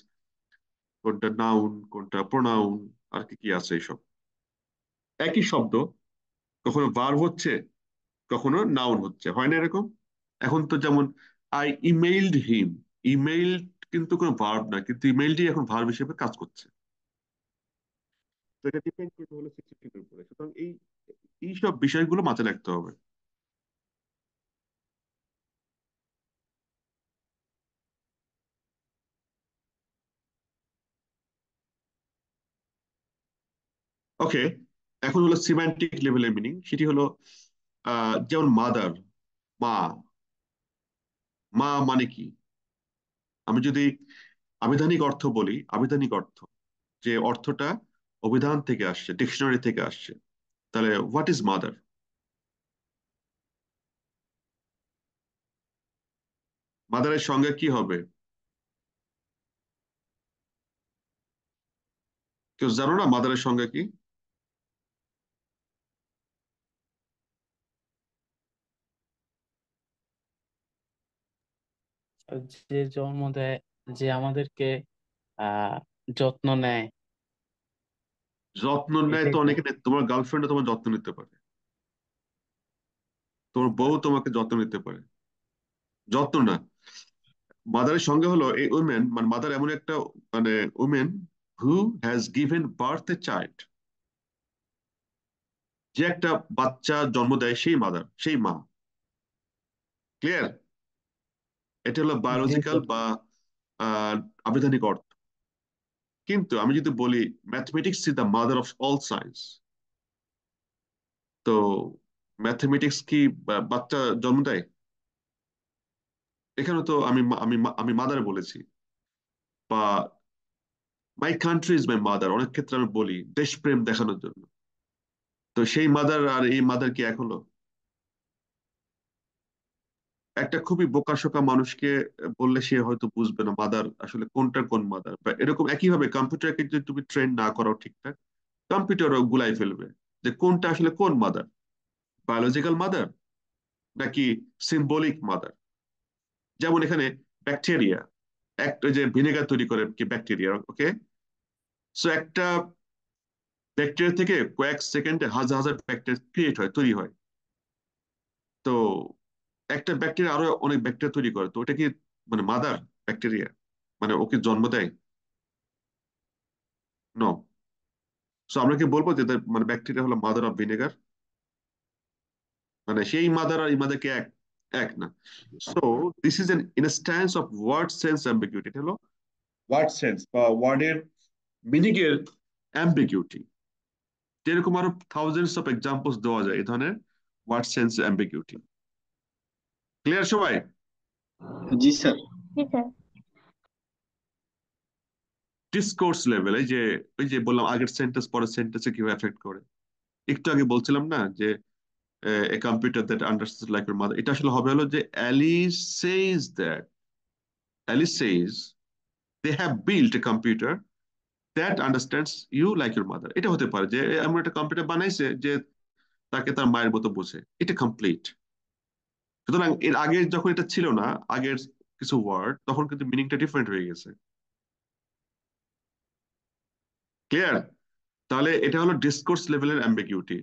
Speaker 1: কোনটা নাউন, কোনটা প্রোনাউন, আর কি কি আছে এইসব। একই শব্দ কখনো ভার্ব হচ্ছে, কখনো নাউন হচ্ছে, হয় না এরকম? এখন তো যেমন আই ইমেইলড হিম, ইমেইল কিন্তু কোনো ভার্ব না, কিন্তু ইমেইলটি এখন ভার্ব হিসেবে কাজ করছে। তো এটা ডিপেন্ড করতে হলো সিচুয়েশনের উপরে। সুতরাং এই সব বিষয়গুলো মাথায় রাখতে হবে। ওকে, এখন হলো সিম্যান্টিক লেভেলের মিনিং। সেটি হলো যেমন মাদার, মা, মা মানে কি? আমি যদি আবিধানিক অর্থ বলি, আবিধানিক অর্থ, যে অর্থটা অভিধান থেকে আসছে, ডিকশনারি থেকে আসছে, তাহলে হোয়াট ইজ মাদার? মাদারের সঙ্গে কি হবে? কেউ জানো না মাদারের সঙ্গে কি?
Speaker 7: যে জন্ম দেয়, যে আমাদেরকে আহ যত্ন নেয়,
Speaker 1: যত্ন নেয়
Speaker 7: এটাই
Speaker 1: তো
Speaker 7: তো।
Speaker 1: অনেকে নেয়। তোমার গার্লফ্রেন্ডও তোমার যত্ন নিতে পারে, তোমার বউ তোমাকে যত্ন নিতে পারে। যত্ন না, মাদারের সঙ্গে হলো এই উইমেন, মানে মাদার এমন একটা, মানে women who has given birth a child, যে একটা বাচ্চা জন্ম দেয়, সেই মাদার, সেই মা। ক্লিয়ার? এটা হলো
Speaker 7: জি
Speaker 1: বায়োলজিক্যাল
Speaker 7: স্যার।
Speaker 1: বা আবিধানিক অর্থ। কিন্তু আমি যদি বলি mathematics is the mother of all science, তো ম্যাথমেটিক্স কি বাচ্চা জন্ম দেয়? এখানে তো আমি মাদার বলেছি। বা my country is my mother, অনেক ক্ষেত্রে আমি বলি দেশপ্রেম দেখানোর জন্য। তো সেই মাদার আর এই মাদার কি এক হলো? একটা খুবই বোকাশোকা মানুষকে বললে সে হয়তো বুঝবে না মাদার আসলে কোনটা কোন মাদার। বা এরকম একইভাবে কম্পিউটারকে যদি তুমি ট্রেন না করো ঠিকঠাক, কম্পিউটারও গুলাই ফেলবে যে কোনটা আসলে কোন মাদার, বায়োলজিক্যাল মাদার নাকি সিম্বলিক মাদার। যেমন এখানে ব্যাকটেরিয়া, একটা যে ভিনেগার তৈরি করে কি ব্যাকটেরিয়া, ওকে? সো একটা ব্যাকটেরিয়া থেকে কয়েক সেকেন্ডে হাজার হাজার ব্যাকটেরিয়া ক্রিয়েট হয়, তৈরি হয়। তো একটা ব্যাকটেরিয়া আরো অনেক ব্যাকটেরিয়া তৈরি করে, তো ওটা কি মানে মাদার ব্যাকটেরিয়া, মানে ওকে জন্ম দেয়? নো। সো আমরা কি বলবো যে মানে ব্যাকটেরিয়া হলো মাদার অফ ভিনেগার? মানে সেই মাদার আর এই মাদার কি এক? এক না। So this is an instance of word sense ambiguity. এটা হলো ওয়ার্ড সেন্স বা ওয়ার্ডের মিনিং এর অ্যাম্বিগুইটি। যেরকম আরো থাউজেন্ডস অফ এক্সাম্পলস দেওয়া যায় এই ধরনের ওয়ার্ড সেন্স অ্যাম্বিগুইটি। ক্লিয়ার সবাই?
Speaker 2: জি স্যার।
Speaker 6: জি স্যার।
Speaker 1: ডিসকোর্স লেভেলে, যে ওই যে বললাম আগের সেন্টেন্স পরের সেন্টেন্সে কিভাবে এফেক্ট করে, একটু আগে বলছিলাম না যে a computer that understands like your mother, এটা আসলে হবে হলো যে Alice says that, Alice says they have built a computer that understands you like your mother. এটা হতে পারে যে এমন একটা কম্পিউটার বানাইছে যে তাকে তার মায়ের মতো বোঝে, এটা কমপ্লিট। সুতরাং এর আগে যখন এটা ছিল না, আগের কিছু ওয়ার্ড, তখন কিন্তু মিনিংটা ডিফারেন্ট হয়ে গেছে। ক্লিয়ার? তাহলে এটা হলো ডিসকোর্স লেভেলের অ্যাম্বিগুইটি।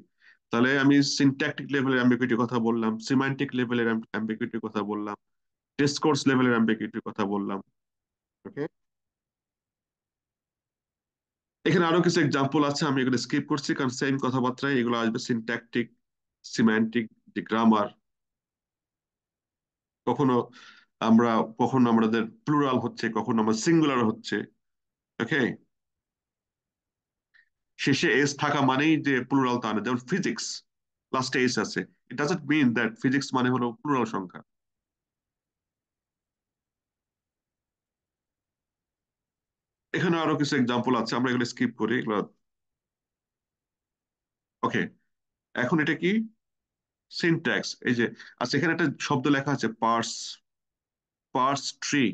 Speaker 1: তাহলে আমি সিনট্যাকটিক লেভেলের অ্যাম্বিগুইটির কথা বললাম, সিমান্টিক লেভেলের অ্যাম্বিগুইটির কথা বললাম, ডিসকোর্স লেভেলের অ্যাম্বিগুইটির কথা বললাম। ওকে, এখানে আরো কিছু এক্সাম্পল আছে, আমি এগুলো স্কিপ করছি কারণ সেম কথাবার্তায় এগুলো আসবে। সিনট্যাকটিক, সিম্যান্টিক, যে গ্রামার, কখনো আমরা কখনো আমাদের প্লুরাল হচ্ছে, কখনো আমার সিঙ্গুলার হচ্ছে। ওকে, শেষে এস থাকা মানেই যে প্লুরাল তা না। যেমন ফিজিক্স, লাস্টে এস আছে, it doesn't mean that physics মানে হলো প্লুরাল সংখ্যা। এখানে আরো কিছু এক্সাম্পল আছে, আমরা এগুলো স্কিপ করি এগুলো। ওকে, এখন এটা কি? সিনট্যাক্স। এই যে আচ্ছা, এখানে একটা শব্দ লেখা আছে পার্স, পার্স ট্রি।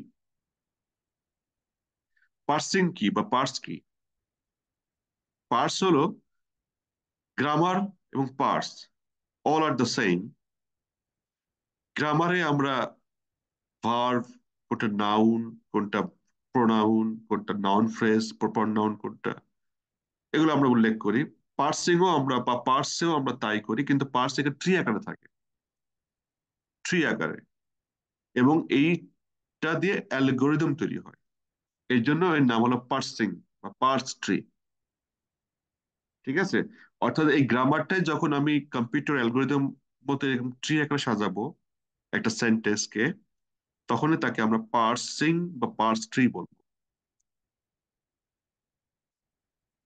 Speaker 1: পার্সিং কি বা পার্স কি? পার্স হলো গ্রামার এবং parse all are the same. গ্রামারে আমরা ভার্ব, কোনটা নাউন, কোনটা প্রোনাউন, কোনটা নাউন ফ্রেজ, প্রপার নাউন কোনটা, এগুলো আমরা উল্লেখ করি। পার্সিংও আমরা বা পার্সেও আমরা তাই করি, কিন্তু পার্স একটা ট্রি আকারে থাকে, ট্রি আকারে, এবং এইটা দিয়ে অ্যালগোরিদম তৈরি হয়। এই জন্য এর নাম হলো পার্সিং বা পার্স ট্রি। ঠিক আছে? অর্থাৎ এই গ্রামারটাই যখন আমি কম্পিউটার অ্যালগোরিদম মতো এরকম ট্রি আকারে সাজাবো একটা সেন্টেন্সকে, তখনই তাকে আমরা পার্সিং বা পার্স ট্রি বলবো।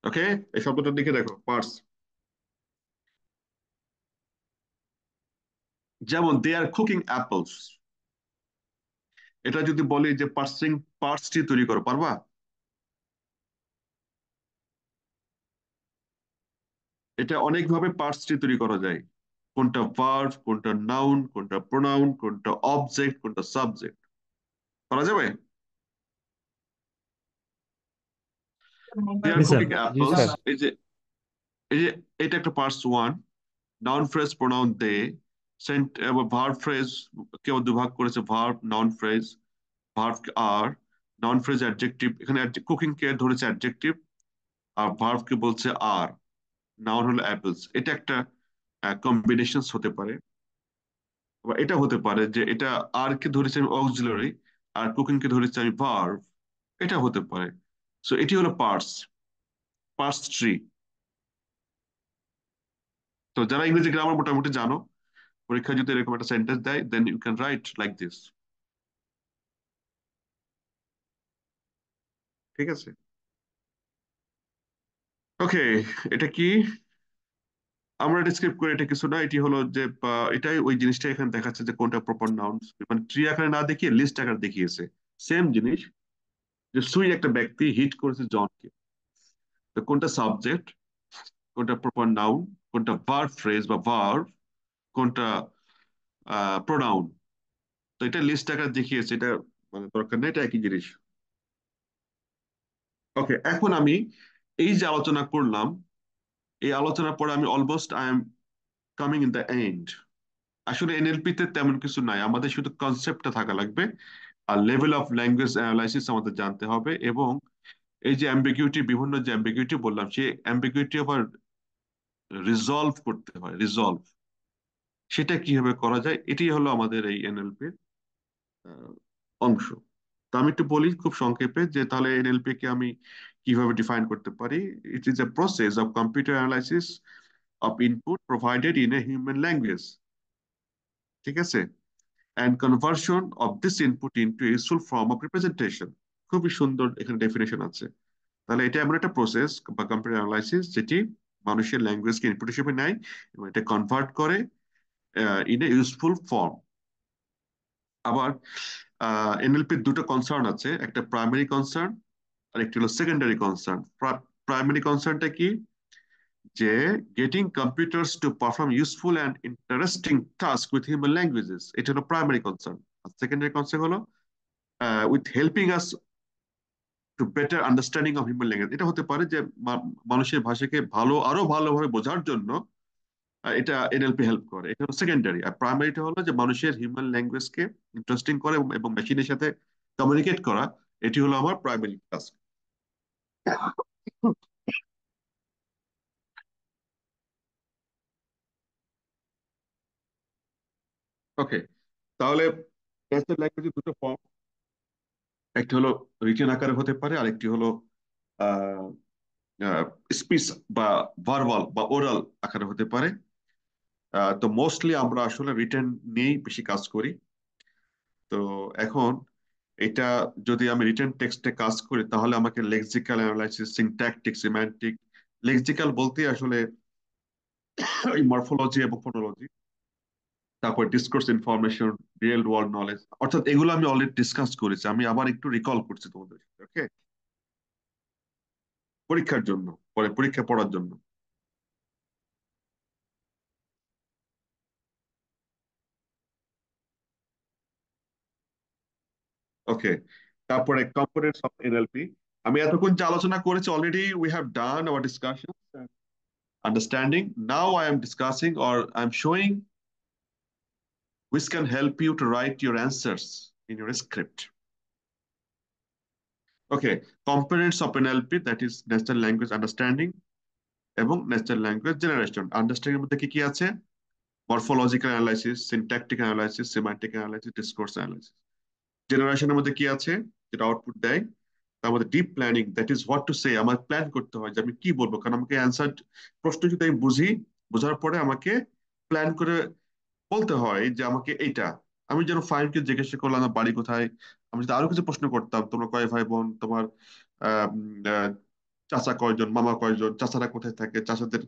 Speaker 1: ওকে, এই শব্দটা লিখে দেখো, পার্স। যেমন দে আর কুকিং অ্যাপলস, এটা যদি বলি যে পার্সিং পার্স ট্রি তৈরি করো, পারবা? এটা অনেকভাবে পার্স ট্রি তৈরি করা যায়। কোনটা ভার্ব, কোনটা নাউন, কোনটা প্রোনাউন, কোনটা অবজেক্ট, কোনটা সাবজেক্ট, করা যাবে। দে আর
Speaker 7: জি স্যার।
Speaker 1: কুকিং
Speaker 4: জি
Speaker 1: অ্যাপলস,
Speaker 4: স্যার।
Speaker 1: এই যে এটা একটা parse one. Noun phrase, pronoun they, sent এবং ভার্ব ফ্রেজ কেউ দুভাগ করেছে, ভার্ব, নাউন ফ্রেজ। ভার্ব আর, নাউন ফ্রেজ অ্যাডজেক্টিভ, এখানে কুকিং কে ধরেছে অ্যাডজেক্টিভ, আর ভার্ব কে বলছে আর, নাউন হলো অ্যাপেলস। এটা একটা কম্বিনেশন হতে পারে। বা এটা হতে পারে যে এটা আর কে ধরেছে আমি অক্সিলারি, আর কুকিং কে ধরেছে আমি ভার্ব, এটা হতে পারে। সো এটি হলো পার্স, পার্স ট্রি। তো যারা ইংরেজি গ্রামার মোটামুটি জানো, পরীক্ষায় যদি এরকম একটা সেন্টেন্স দেয়, then you can write like this. ঠিক আছে? ওকে, এটা কি? আমরা ডিসক্রাইব করে, এটা কিছু না, এটি হলো যে এটাই ওই জিনিসটা এখানে দেখাচ্ছে যে কোনটা প্রপার নাউন, মানে ট্রি আকারে না দেখিয়ে লিস্ট আকারে দেখিয়েছে। সেম জিনিস, যে সুই একটা ব্যক্তি হিট করেছে জনকে, তো কোনটা সাবজেক্ট, কোনটা প্রপার নাউন, কোনটা ভার্ব ফ্রেজ বা ভার্ব, কোনটা প্রোনাউন, তো এটা লিস্ট আকারে দেখিয়েছে। এটা মানে দরকার নেই, এটা একই জিনিস। ওকে, এখন আমি এই যে আলোচনা করলাম, এই আলোচনার পরে আমি almost I am coming in the end. আসলে এনএলপি তে তেমন কিছু নাই, আমাদের শুধু কনসেপ্টটা থাকা লাগবে, আর লেভেল অফ ল্যাঙ্গুয়েজ অ্যানালাইসিস আমাদের জানতে হবে, এবং এই যে অ্যাম্বিগুইটি, বিভিন্ন যে অ্যাম্বিগুইটি বললাম, সেই অ্যাম্বিগুইটি আবার রিজলভ করতে হয়, রিজলভ, সেটা কিভাবে করা যায়, এটি হলো আমাদের এই এনএলপির অংশ। তো আমি একটু বলি খুব সংক্ষেপে, যে তাহলে এনএলপি কে আমি কিভাবে ডিফাইন করতে পারি। It is a process of computer analysis of input provided in a human language. ঠিক আছে? And conversion of this input into useful form of representation. খুবই সুন্দর এখানে ডেফিনেশন আছে। তাহলে এটা এমন একটা প্রসেস বা কম্পিউটার অ্যানালাইসিস যেটি মানুষের ল্যাঙ্গুয়েজকে ইনপুট হিসেবে নেয় এবং এটা কনভার্ট করে ইন এ ইউজফুল ফর্ম। আবার এনএলপির দুটো কনসার্ন আছে, একটা প্রাইমারি কনসার্ন আর একটি হলো সেকেন্ডারি কনসার্ন। প্রাইমারি কনসার্নটা কি? যে getting computers to perform useful and interesting task with human languages, এটা হলো প্রাইমারি কনসার্ন। আর সেকেন্ডারি কনসার্ন হলো with helping us to better understanding of human language. এটা হতে পারে যে মানুষের ভাষাকে আরো ভালোভাবে বোঝার জন্য এটা এনএলপি হেল্প করে, এটা হলো সেকেন্ডারি। আর প্রাইমারিটা হলো যে মানুষের হিউম্যান ল্যাঙ্গুয়েজকে ইন্টারেস্টিং করে এবং মেশিনের সাথে কমিউনিকেট করা, এটি হলো আমার প্রাইমারি টাস্ক। ওকে, তাহলে ন্যাচারাল ল্যাঙ্গুয়েজের দুটো ফর্ম, একটি হলো রিটেন আকারে হতে পারে, আরেকটি হলো স্পিচ বা ভার্বাল বা ওরাল আকারে হতে পারে। তো মোস্টলি আমরা আসলে রিটেন নিয়েই বেশি কাজ করি। তো এখন এটা যদি আমি রিটেন টেক্সটে কাজ করি তাহলে আমাকে lexical analysis, syntactic, semantic, lexical বলতে আসলে এই মরফোলজি এবং ফোনোলজি, তারপর discourse information, real world knowledge, অর্থাৎ এগুলো আমি অলরেডি ডিসকাস করেছি, আমি আবার একটু রিকল করছি তোমাদের সাথে। ওকে, পরীক্ষার জন্য, পরে পরীক্ষা পড়ার জন্য। ওকে, তারপরে কম্পোনেন্টস অফ এনএলপি। আমি এতক্ষণ যে আলোচনা করেছি already we have done hour discussion understanding. Now I am discussing or I'm showing which can help you to write your answers in your script. Okay, components of NLP, that is natural language understanding এবং natural language generation. Understanding এর মধ্যে কি কি আছে? Morphological analysis, syntactic analysis, semantic analysis, discourse analysis. Generation এর মধ্যে কি আছে? যেটা আউটপুট দেয়। তার মধ্যে deep planning, that is what to say, আমার প্ল্যান করতে হয় যে আমি কি বলবো, কারণ আমাকে অ্যান্সার, প্রশ্ন যদি আমি বুঝি, বোঝার পরে আমাকে প্ল্যান করে বলতে হয় যে আমাকে এইটা। আমি যেন ফাইমকে জিজ্ঞাসা করলাম আমার বাড়ি কোথায়, আমি যদি আরো কিছু প্রশ্ন করতাম, তোমরা কয় ভাই বোন, তোমার আহ, উম, আহ, চাচা কয়জন, মামা কয়জন, চাচারা কোথায় থাকে, চাচাদের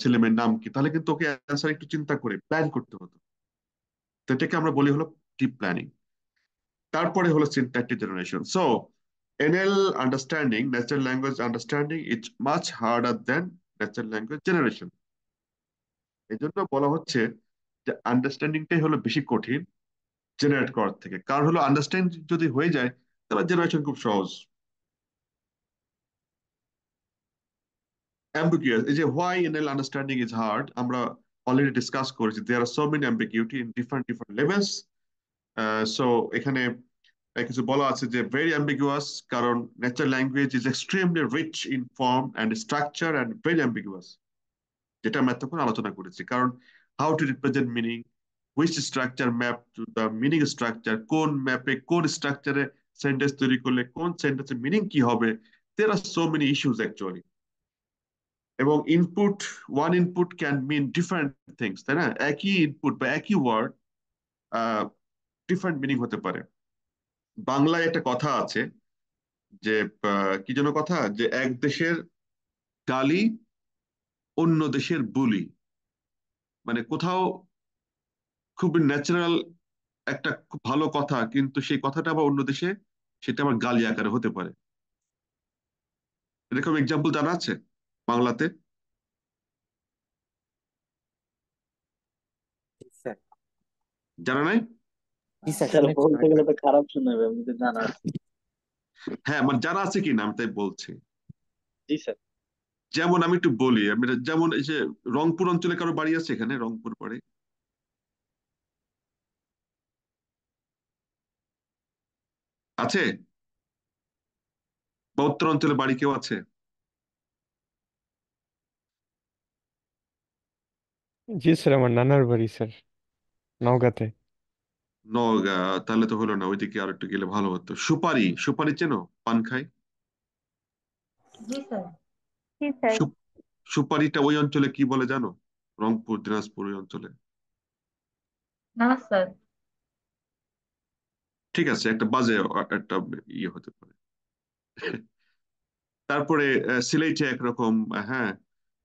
Speaker 1: ছেলে মেয়ের নাম কি, তাহলে কিন্তু ওকে অ্যান্সার একটু চিন্তা করে প্ল্যান করতে হতো। তো এটাকে আমরা বলি হলো ডিপ প্ল্যানিং। তারপরে হলো syntactic generation. So NL understanding, natural language understanding, it's much harder then natural language generation. এই জন্য বলা হচ্ছে যে আন্ডারস্ট্যান্ডিংটাই হলো বেশি কঠিন জেনারেট করার থেকে, কারণ হলো আন্ডারস্ট্যান্ড যদি হয়ে যায় তাহলে জেনারেশন খুব সহজ। অ্যাম্বিগুয়াস, এই যে why NL understanding is hard, আমরা অলরেডি ডিসকাস করেছি। There are so many ambiguity in different different levels. So এখানে কিছু বলা আছে যে ভেরি অ্যাম্বিগুয়াস, কারণ natural language is extremely rich in form and structure and very ambiguous, যেটা আমরা এতক্ষণ আলোচনা করেছি। কারণ how to represent meaning, which structure map to the meaning structure, কোন ম্যাপে কোন স্ট্রাকচারে সেন্টেন্স তৈরি করলে কোন সেন্টেন্সের মিনিং কি হবে, there are so many issues actually. এবং input, one input can mean different things, তাই না? একই ইনপুট বা একই ওয়ার্ড ডিফারেন্ট মিনিং হতে পারে। বাংলায় একটা কথা আছে যে কি যেন কথা, যে এক দেশের গালি অন্য দেশের বুলি। মানে কোথাও খুব ন্যাচারাল একটা খুব ভালো কথা, কিন্তু সেই কথাটা আবার অন্য দেশে সেটা আবার গালি আকারে হতে পারে। এরকম এক্সাম্পল জানা আছে বাংলাতে?
Speaker 5: স্যার,
Speaker 1: জানা নাই?
Speaker 5: জি স্যার,
Speaker 2: স্যার
Speaker 5: শুনেছি
Speaker 2: বলতে
Speaker 5: অনেকবার।
Speaker 2: গেলে তো খারাপ শোনাবে, আমি তো জানা আছে।
Speaker 1: হ্যাঁ, মানে জানা আছে কি না আমি তাই বলছি।
Speaker 2: জি স্যার।
Speaker 1: যেমন আমি একটু বলি, আমি যেমন এই যে রংপুর অঞ্চলে কারো বাড়ি আছে এখানে, রংপুর বাড়ি আছে? বা উত্তর অঞ্চলে বাড়ি কেউ আছে?
Speaker 4: জি স্যার, আমার নানার বাড়ি স্যার নওগাঁতে।
Speaker 1: নওগাঁ? তাহলে তো হলো না, ওইদিকে আর একটু গেলে ভালো হতো। সুপারি, সুপারি চেনো? পান খাই।
Speaker 6: জি স্যার। জি স্যার।
Speaker 1: সু- সুপারিটা ওই অঞ্চলে কি বলে জানো? রংপুর, দিনাজপুর ওই অঞ্চলে।
Speaker 6: না স্যার।
Speaker 1: ঠিক আছে, একটা বাজে একটা ইয়ে হতে পারে। তারপরে সিলেটে একরকম, হ্যাঁ,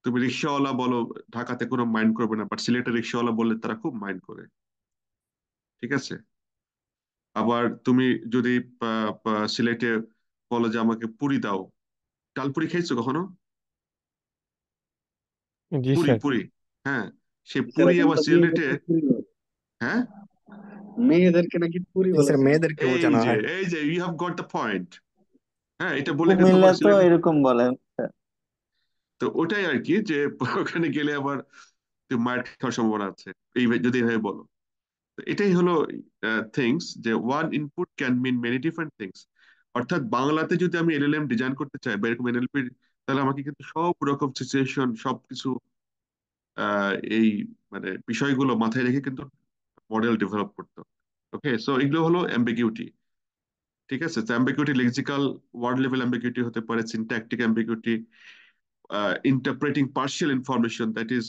Speaker 1: তুমি রিক্সাওয়ালা বলো, ঢাকাতে কোনো মাইন্ড করবে না, বাট সিলেটে রিক্সাওয়ালা বললে তারা খুব মাইন্ড করে। ঠিক আছে। আবার তুমি যদি সিলেটে বলো যে আমাকে পুরি দাও, ডালপুরি খেয়েছো কখনো?
Speaker 4: জি
Speaker 1: পুরি
Speaker 4: স্যার।
Speaker 1: পুরি, হ্যাঁ, সে
Speaker 2: স্যার
Speaker 1: পুরি
Speaker 2: এখন
Speaker 1: আবার
Speaker 2: তো
Speaker 1: সিলেটে, হ্যাঁ।
Speaker 2: মেয়েদেরকে নাকি পুরি
Speaker 5: জি
Speaker 2: বলে
Speaker 5: স্যার,
Speaker 2: শুনছি।
Speaker 5: মেয়েদেরকে
Speaker 1: এই
Speaker 5: বোঝানো
Speaker 1: যে
Speaker 5: হয়।
Speaker 1: এই যে you have got the point. হ্যাঁ, এটা বলে কিন্তু
Speaker 5: কুমিল্লা
Speaker 1: আবার
Speaker 5: তো
Speaker 1: সিলেটে,
Speaker 5: এরকম বলে।
Speaker 1: তো ওটাই আর কি, যে ওখানে গেলে আবার তুমি মায়ের খাওয়ার সম্ভাবনা আছে, যদি এইভাবে বলো। তো এটাই হলো থিংস, যে one input can mean many different things. অর্থাৎ বাংলাতে যদি আমি এলএলএম ডিজাইন করতে চাই বা এরকম এনএলপি, তাহলে আমাকে কিন্তু সব রকম সিচুয়েশন, সবকিছু এই মানে বিষয়গুলো মাথায় রেখে কিন্তু মডেল ডেভেলপ করতে হবে। ওকে, সো এগুলো হলো অ্যাম্বিগুইটি। ঠিক আছে, তো ambiguity lexical word level ambiguity হতে পারে, syntactic ambiguity, interpreting partial information, that is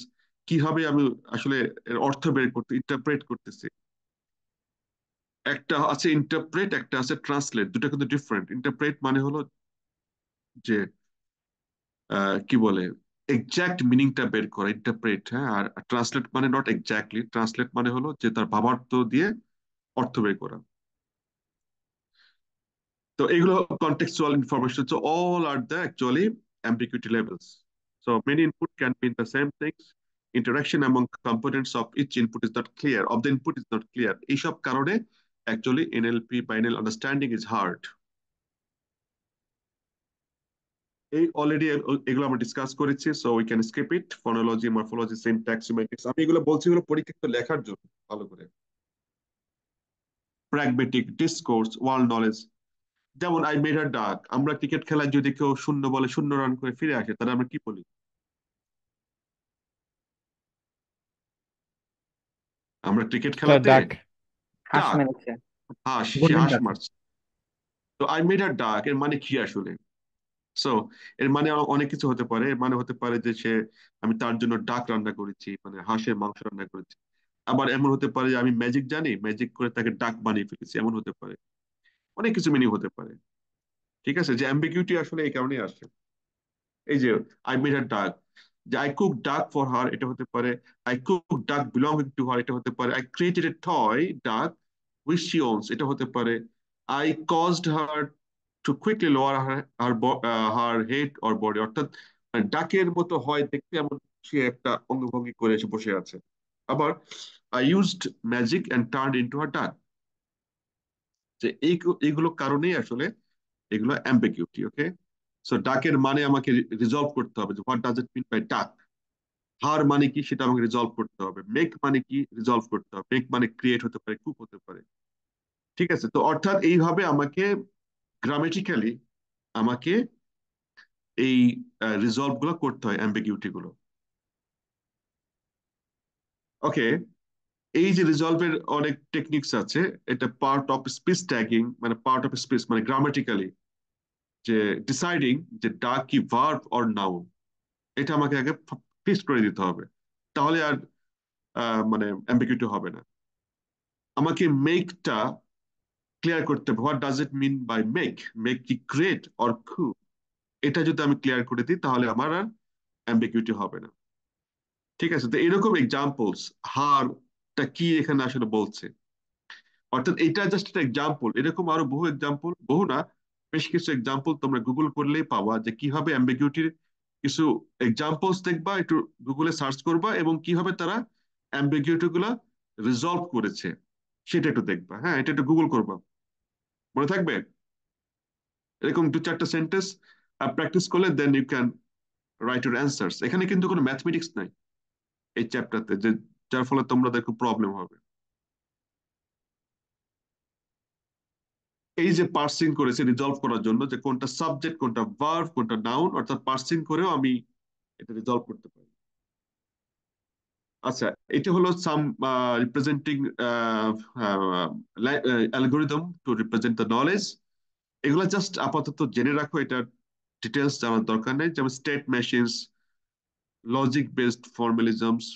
Speaker 1: কিভাবে আমি আসলে এর অর্থ বের করতে ইন্টারপ্রেট করতেছি। একটা আছে ইন্টারপ্রেট, একটা আছে ট্রান্সলেট, দুটো কিন্তু ডিফারেন্ট। ইন্টারপ্রেট মানে হলো যে কি বলে এক্সাক্ট মিনিংটা বের করা, ইন্টারপ্রেট, হ্যাঁ। আর ট্রান্সলেট মানে নট এক্স্যাক্টলি, ট্রান্সলেট মানে হলো যে তার ভাবার্থ দিয়ে অর্থ বের করা। তো এগুলো contextual information, so all are the actually ambiguity levels. So many input can mean the same things. Interaction among components of each input is not clear, of the input is not clear, এইসব কারণে actually NLP binary understanding is hard. এই অলরেডি এগুলো আমরা ডিসকাস করেছি, so we can skip it. Phonology, morphology, syntax, semantics, আমি এগুলো বলছি এগুলো পরীক্ষিত লেখার জন্য ভালো করে। Pragmatic, discourse, world knowledge. যেমন আই মেড হার ডাক, আমরা ক্রিকেট খেলায় যদি কেউ শূন্য বলে 0 রান করে ফিরে আসে, তাহলে আমরা কি বলি? আমরা ক্রিকেট
Speaker 4: তার
Speaker 1: খেলাতে
Speaker 4: ডাক।
Speaker 5: হাঁস
Speaker 1: ডাক,
Speaker 5: মেরেছে।
Speaker 1: হাঁস, সে
Speaker 4: গোল্ডেন
Speaker 1: হাঁস
Speaker 4: ডাক।
Speaker 1: মারছে। তো আই মেড হার ডাক এর মানে কি আসলে? সো এর মানে অনেক কিছু হতে পারে। এর মানে হতে পারে যে আমি তার জন্য ডাক রান্না করেছি, মানে হাঁসের মাংস রান্না করেছি। আবার এমন হতে পারে যে আমি ম্যাজিক জানি, ম্যাজিক করে তাকে ডাক বানিয়ে ফেলেছি, এমন হতে পারে। অনেক কিছু মিনিং হতে পারে। ঠিক আছে, যে অ্যাম্বিগুইটি আসলে এই কারণেই আসে। এই যে আই মেড হার ডাক, যে আই কুক ডাক ফর হার, এটা হতে পারে আই কুক ডাক বিলঙ্গিং টু হার, এটা হতে পারে আই ক্রিয়েটেড এ টয় ডাক উইচ শি ওনস, এটা হতে পারে I caused her to quickly lower her head or body. অর্থাৎ ডাকের মতো হয় দেখতে, এমন সে একটা অঙ্গভঙ্গি করে এসে বসে আছে। আবার I used magic and turn into her duck, যে এইগুলো কারণেই আসলে এগুলো অ্যাম্বিগুইটি। ওকে, সো ডাকের মানে আমাকে রিজলভ করতে হবে, যে what does it mean by duck. Her মানে কি সেটা আমাকে রিজলভ করতে হবে। মেক মানে কি রিজলভ করতে হবে। মেক মানে ক্রিয়েট হতে পারে, কুক হতে পারে। ঠিক আছে, তো অর্থাৎ এইভাবে আমাকে গ্রামেটিক্যালি আমাকে এই রিজলভ গুলো করতে হয়, অ্যাম্বিগুইটি গুলো। ওকে, এই যে রিজলভের অনেক টেকনিক্স আছে। এটা পার্ট অফ স্পিচ ট্যাগিং, মানে পার্ট অফ স্পিচ মানে গ্রামেটিক্যালি যে ডিসাইডিং যে ডাক কি ভার্ব অর নাউন, এটা আমাকে আগে ফিক্স করে দিতে হবে, তাহলে আর মানে অ্যাম্বিগুইটি হবে না। আমাকে মেকটা ক্লিয়ার করতে হবে, what does it mean by make, make কি ক্রিয়েট অর কু, এটা যদি আমি ক্লিয়ার করে দিই তাহলে আমার আর অ্যাম্বিগুইটি হবে না। ঠিক আছে, তো এরকম এক্সাম্পলস, হারটা কি এখানে আসলে বলছে, অর্থাৎ এটা জাস্ট একটা এক্সাম্পল। এরকম আরো বহু এক্সাম্পল, বহু না, বেশ কিছু এক্সাম্পল তোমরা গুগল করলেই পাওয়া, যে কিভাবে অ্যাম্বিগুইটির কিছু এক্সাম্পলস দেখবা, একটু গুগলে সার্চ করবা, এবং কিভাবে তারা অ্যাম্বিগুইটি গুলা রিজলভ করেছে সেটা একটু দেখবা। হ্যাঁ, এটা একটু গুগল করবা, মনে থাকবে। এরকম 2-4টা সেন্টেন্স প্র্যাকটিস করলে then you can write your answers. এখানে কিন্তু কোনো ম্যাথমেটিক্স নাই এই চ্যাপ্টারতে, যে যার ফলে তোমাদের খুব প্রবলেম হবে। এই যে পার্সিং করেছে রিজলভ করার জন্য, যে কোনটা সাবজেক্ট, কোনটা ভার্ব, কোনটা নাউন, অর্থাৎ পার্সিং করেও আমি এটা রিজলভ করতে পারি। আচ্ছা, এটা হলো some representing algorithm to represent the knowledge. এগুলা জাস্ট আপাতত জেনে রাখো, এটা ডিটেলস জানার দরকার নেই। যেমন state machines, logic based formalisms,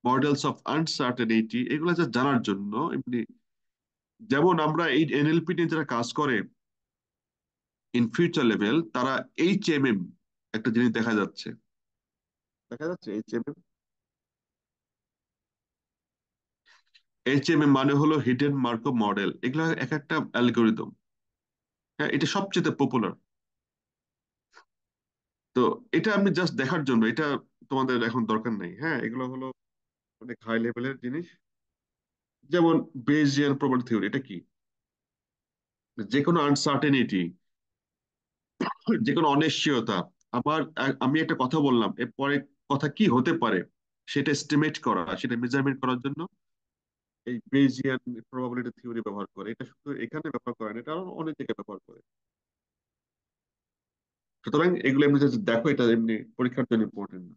Speaker 1: models of uncertainty, এগুলো যা জানার জন্য এমনি। যেমন আমরা এই এনএলপি নিয়ে যারা কাজ করে ইন ফিউচার লেভেল, তারা HMM একটা জিনিস দেখা যাচ্ছে, দেখা যাচ্ছে HMM। HMM মানে হলো হিডেন মার্কভ মডেল। এগুলা এক একটা অ্যালগোরিদম। হ্যাঁ, এটা সবচেয়ে পপুলার। তো এটা আমি জাস্ট দেখার জন্য, এটা তোমাদের এখন দরকার নেই। হ্যাঁ, এগুলো হলো অনেক হাই লেভেলের জিনিস। যেমন বেজিয়ান প্রবাবিলিটি থিওরি, এটা কি? যে কোনো আনসার্টেনিটি, যে কোনো অনিশ্চয়তা, আমি একটা কথা বললাম, এরপরে কথা কি হতে পারে, সেটা এস্টিমেট করা, সেটা মেজারমেন্ট করার জন্য এই বেজিয়ান প্রবাবিলিটি থিওরি ব্যবহার করে। এটা শুধু এখানে ব্যবহার করে না, এটা আরো অনেক জায়গায় ব্যবহার করে। সুতরাং এগুলো এমনি just দেখো, এটা এমনি পরীক্ষার জন্য ইম্পর্টেন্ট না।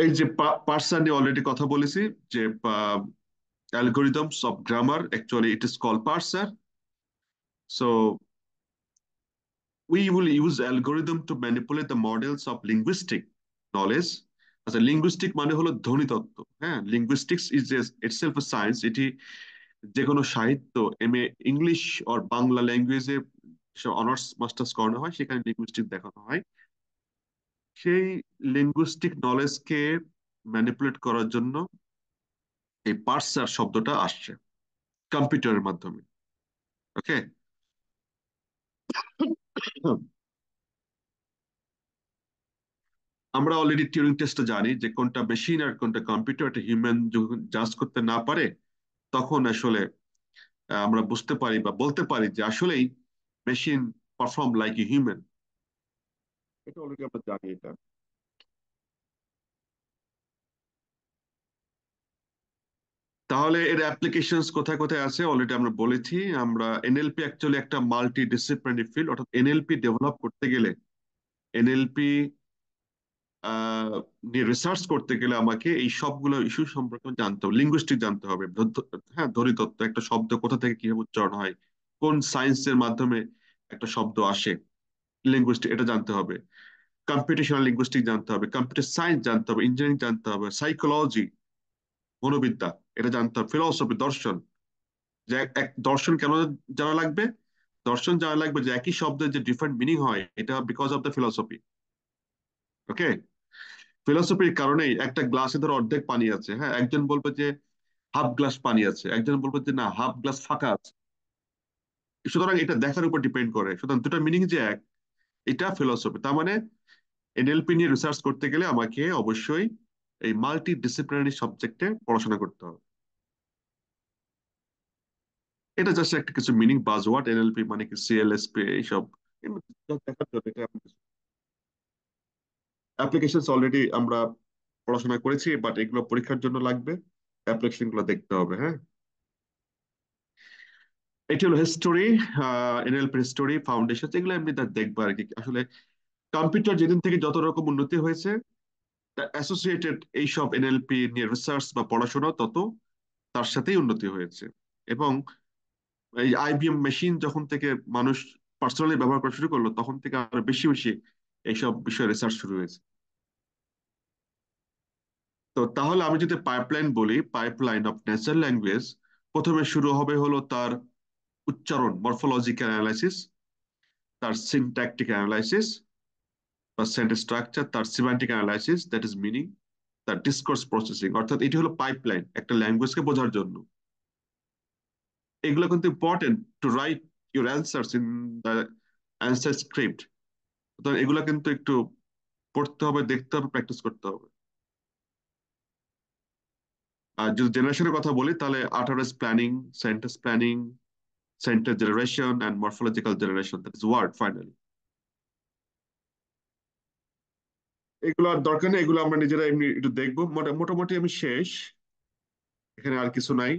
Speaker 1: এই যে পার্সার নিয়ে অলরেডি কথা বলেছি, যে algorithms of grammar, actually it is called parser. So we will use algorithm to manipulate the models of linguistic knowledge. আচ্ছা, লিঙ্গুইস্টিক মানে হলো ধ্বনিতত্ত্ব। হ্যাঁ, linguistics is itself a science. এটি যে কোনো সাহিত্য, এমএ ইংলিশ অর বাংলা ল্যাঙ্গুয়েজে অনার্স মাস্টার্স করানো হয়, সেখানে লিঙ্গুইস্টিক দেখানো হয়। সেই লিঙ্গুইস্টিক নলেজকে ম্যানিপুলেট করার জন্য এই পার্সার শব্দটা আসছে কম্পিউটারের মাধ্যমে। ওকে, আমরা অলরেডি টিউরিং টেস্টে জানি যে কোনটা মেশিন আর কোনটা কম্পিউটার, একটা হিউম্যান যখন জাজ করতে না পারে, তখন আসলে আমরা বুঝতে পারি বা বলতে পারি যে আসলেই machine perform like a human. এটা অলরেডি আমরা জানি এটা। তাহলে এর অ্যাপ্লিকেশনস কোথায় কোথায় আছে অলরেডি আমরা বলেছি। আমরা এনএলপি অ্যাকচুয়ালি একটা মাল্টি ডিসিপ্লিনারি ফিল্ড, অর্থাৎ এনএলপি ডেভেলপ করতে গেলে, এনএলপি নিয়ে রিসার্চ করতে গেলে আমাকে এই সবগুলো ইস্যু সম্পর্কে জানতে হবে। লিঙ্গুইস্টিক জানতে হবে, হ্যাঁ, ধ্বনিতত্ত্ব, একটা শব্দ কোথা থেকে কিভাবে উচ্চারণ হয়, কোন সায়েন্সের মাধ্যমে একটা শব্দ আসে, লিঙ্গুইস্টিক এটা জানতে হবে। কম্পিউটেশনাল লিঙ্গুইস্টিক জানতে হবে, কম্পিউটার সায়েন্স জানতে হবে, ইঞ্জিনিয়ারিং জানতে হবে, সাইকোলজি, মনোবিদ্যা এটা জানতে হবে, ফিলসফি, দর্শন। যে এক দর্শন কেন জানা লাগবে? দর্শন জানা লাগবে যে একই শব্দের যে ডিফারেন্ট মিনিং হয়, এটা বিকজ অফ দ্য ফিলসফি। ওকে, ফিলসফির কারণেই একটা গ্লাসে ধরো অর্ধেক পানি আছে, হ্যাঁ, একজন বলবে যে হাফ গ্লাস পানি আছে, একজন বলবে যে না, হাফ গ্লাস ফাঁকা আছে। সুতরাং এটা দেখার উপর ডিপেন্ড করে, সুতরাং দুটো মিনিং যে এক, এটা ফিলসফি। তার মানে এনএলপি নিয়ে রিসার্চ করতে গেলে আমাকে অবশ্যই এই মাল্টি ডিসিপ্লিনারি সাবজেক্টে পড়াশোনা করতে হবে। এটা জাস্ট একটা কিছু মিনিং, বাজওয়ার্ড। এনএলপি মানে কি, সিএলএসপি, এইসব just দেখার জন্য। এটা অ্যাপ্লিকেশন অলরেডি আমরা পড়াশোনা করেছি, বাট এগুলো পরীক্ষার জন্য লাগবে, অ্যাপ্লিকেশন গুলো দেখতে হবে। হ্যাঁ, এটি হলো হিস্টোরি, এনএলপি হিস্টোরি, ফাউন্ডেশন, এগুলো এমনি দেখবো আর কি। আসলে কম্পিউটার যেদিন থেকে যত রকম উন্নতি হয়েছে, অ্যাসোসিয়েটেড এইসব এনএলপি নিয়ে রিসার্চ বা পড়াশোনা তত তার সাথেই উন্নতি হয়েছে। এবং এই আইবিএম মেশিন যখন থেকে মানুষ পার্সোনালি ব্যবহার করা শুরু করলো, তখন থেকে আরো বেশি বেশি এইসব বিষয়ে রিসার্চ শুরু হয়েছে। তো তাহলে আমি যদি পাইপলাইন বলি, পাইপলাইন অফ ন্যাচারাল ল্যাঙ্গুয়েজ, প্রথমে শুরু হবে হলো তার উচ্চারণ, মরফোলজিক্যাল অ্যানালাইসিস, তার সিনট্যাকটিক অ্যানালাইসিস বা সেন্টেন্স স্ট্রাকচার, তার semantic analysis, that is meaning, তার ডিসকোর্স প্রসেসিং। অর্থাৎ এটি হলো পাইপলাইন একটা ল্যাঙ্গুয়েজকে বোঝার জন্য। এগুলো কিন্তু important to right your answers in the answer script. সুতরাং এগুলো কিন্তু একটু পড়তে হবে, দেখতে হবে, প্র্যাকটিস করতে হবে। আর যদি জেনারেশনের কথা বলি, তাহলে utterance planning, sentence planning, sentence generation and morphological generation, that is word finally. এগুলো আর দরকার নেই, এগুলো আমরা নিজেরা এমনি একটু দেখবো। মোটামুটি আমি শেষ, এখানে আর কিছু নাই।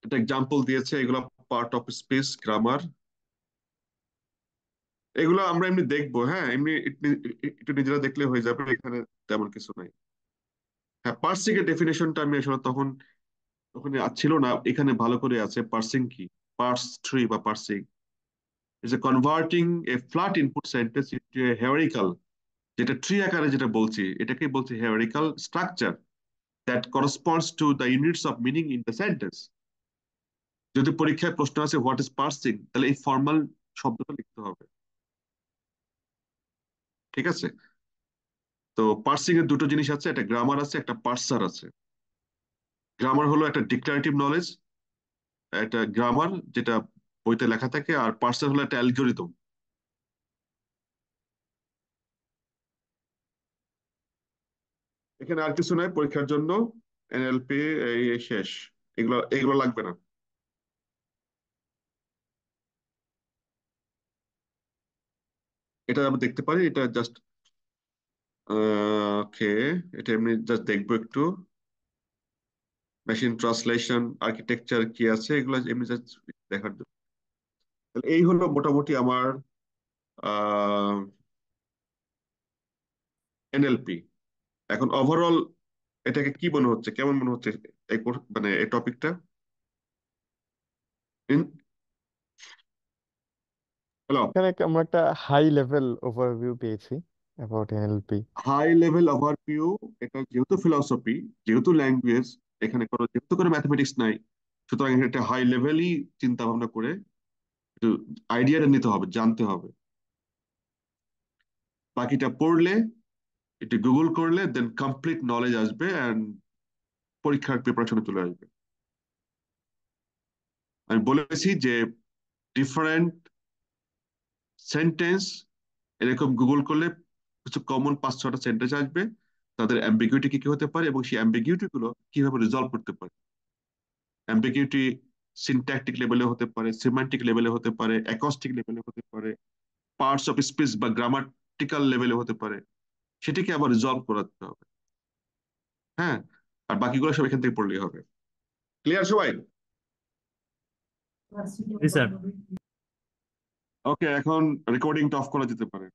Speaker 1: একটা এক্সাম্পল দিয়েছে, এগুলো পার্ট অফ স্পিচ, গ্রামার, এগুলো আমরা এমনি দেখবো। হ্যাঁ, এমনি একটু নিজেরা দেখলে হয়ে যাবে, এখানে তেমন কিছু নাই। হ্যাঁ, পার্সিং এর ডেফিনেশনটা আমি আসলে তখন ওখানে ছিল না, এখানে ভালো করে আছে। পার্সিং কি? পার্স ট্রি বা parsing is a converting a flat input sentence into a hierarchical, যেটা ট্রি আকারে যেটা বলছি, এটাকেই বলছি hierarchical structure that corresponds to the units of meaning in the sentence. যদি পরীক্ষায় প্রশ্ন আছে হোয়াট ইজ পার্সিং, তাহলে এই ফর্মাল শব্দটা লিখতে হবে। ঠিক আছে? তো পার্সিং এর দুটো জিনিস আছে, একটা গ্রামার আছে, একটা পার্সার আছে। গ্রামার হলো একটা ডিক্লারেটিভ নলেজ, একটা গ্রামার যেটা বইতে লেখা থাকে, আর পার্সার হলো একটা অ্যালগোরিদম। এখানে আর কিছু নাই পরীক্ষার জন্য। এনএলপি এই শেষ, এগুলো এগুলো লাগবে না। এটা আমরা দেখতে পারি, এটা জাস্ট ওকে, এটা এমনি জাস্ট দেখবো একটু। মেশিন ট্রান্সলেশন আর্কিটেকচার কি আছে এগুলো এমনি জাস্ট দেখার জন্য। তাহলে এই হলো মোটামুটি আমার এনএলপি। এখন ওভারঅল এটাকে কি মনে হচ্ছে, কেমন মনে হচ্ছে এই মানে এই টপিকটা? হ্যালো।
Speaker 8: এখানে আমরা একটা হাই লেভেল ওভারভিউ পেয়েছি about NLP.
Speaker 1: High level overview, এটা যেহেতু ফিলসফি, যেহেতু ল্যাঙ্গুয়েজ, এখানে যেহেতু কোনো ম্যাথমেটিক্স নাই, সুতরাং এখানে একটা হাই লেভেলই চিন্তা ভাবনা করে একটু আইডিয়াটা নিতে হবে, জানতে হবে। বাকিটা পড়লে, একটু গুগল করলে দেন কমপ্লিট নলেজ আসবে অ্যান্ড পরীক্ষার প্রিপারেশনে চলে আসবে। আমি বলেছি যে ডিফারেন্ট সেন্টেন্স এরকম গুগল করলে কিছু কমন 5-6টা সেন্টেন্স আসবে, তাদের অ্যাম্বিগুইটি কি কি হতে পারে এবং সেই অ্যাম্বিগুইটি গুলো কিভাবে রিজলভ করতে পারে। অ্যাম্বিগুইটি সিনট্যাকটিক লেভেলে হতে পারে, সিমান্টিক লেভেলে হতে পারে, অ্যাকস্টিক লেভেলে হতে পারে, পার্টস অফ স্পিচ বা গ্রামাটিক্যাল লেভেলে হতে পারে, সেটিকে আবার রিজলভ করাতে হবে। হ্যাঁ, আর বাকিগুলো সব এখান থেকে পড়লেই হবে। ক্লিয়ার সবাই?
Speaker 9: জি স্যার।
Speaker 1: ওকে, এখন রেকর্ডিংটা অফ করা যেতে পারে।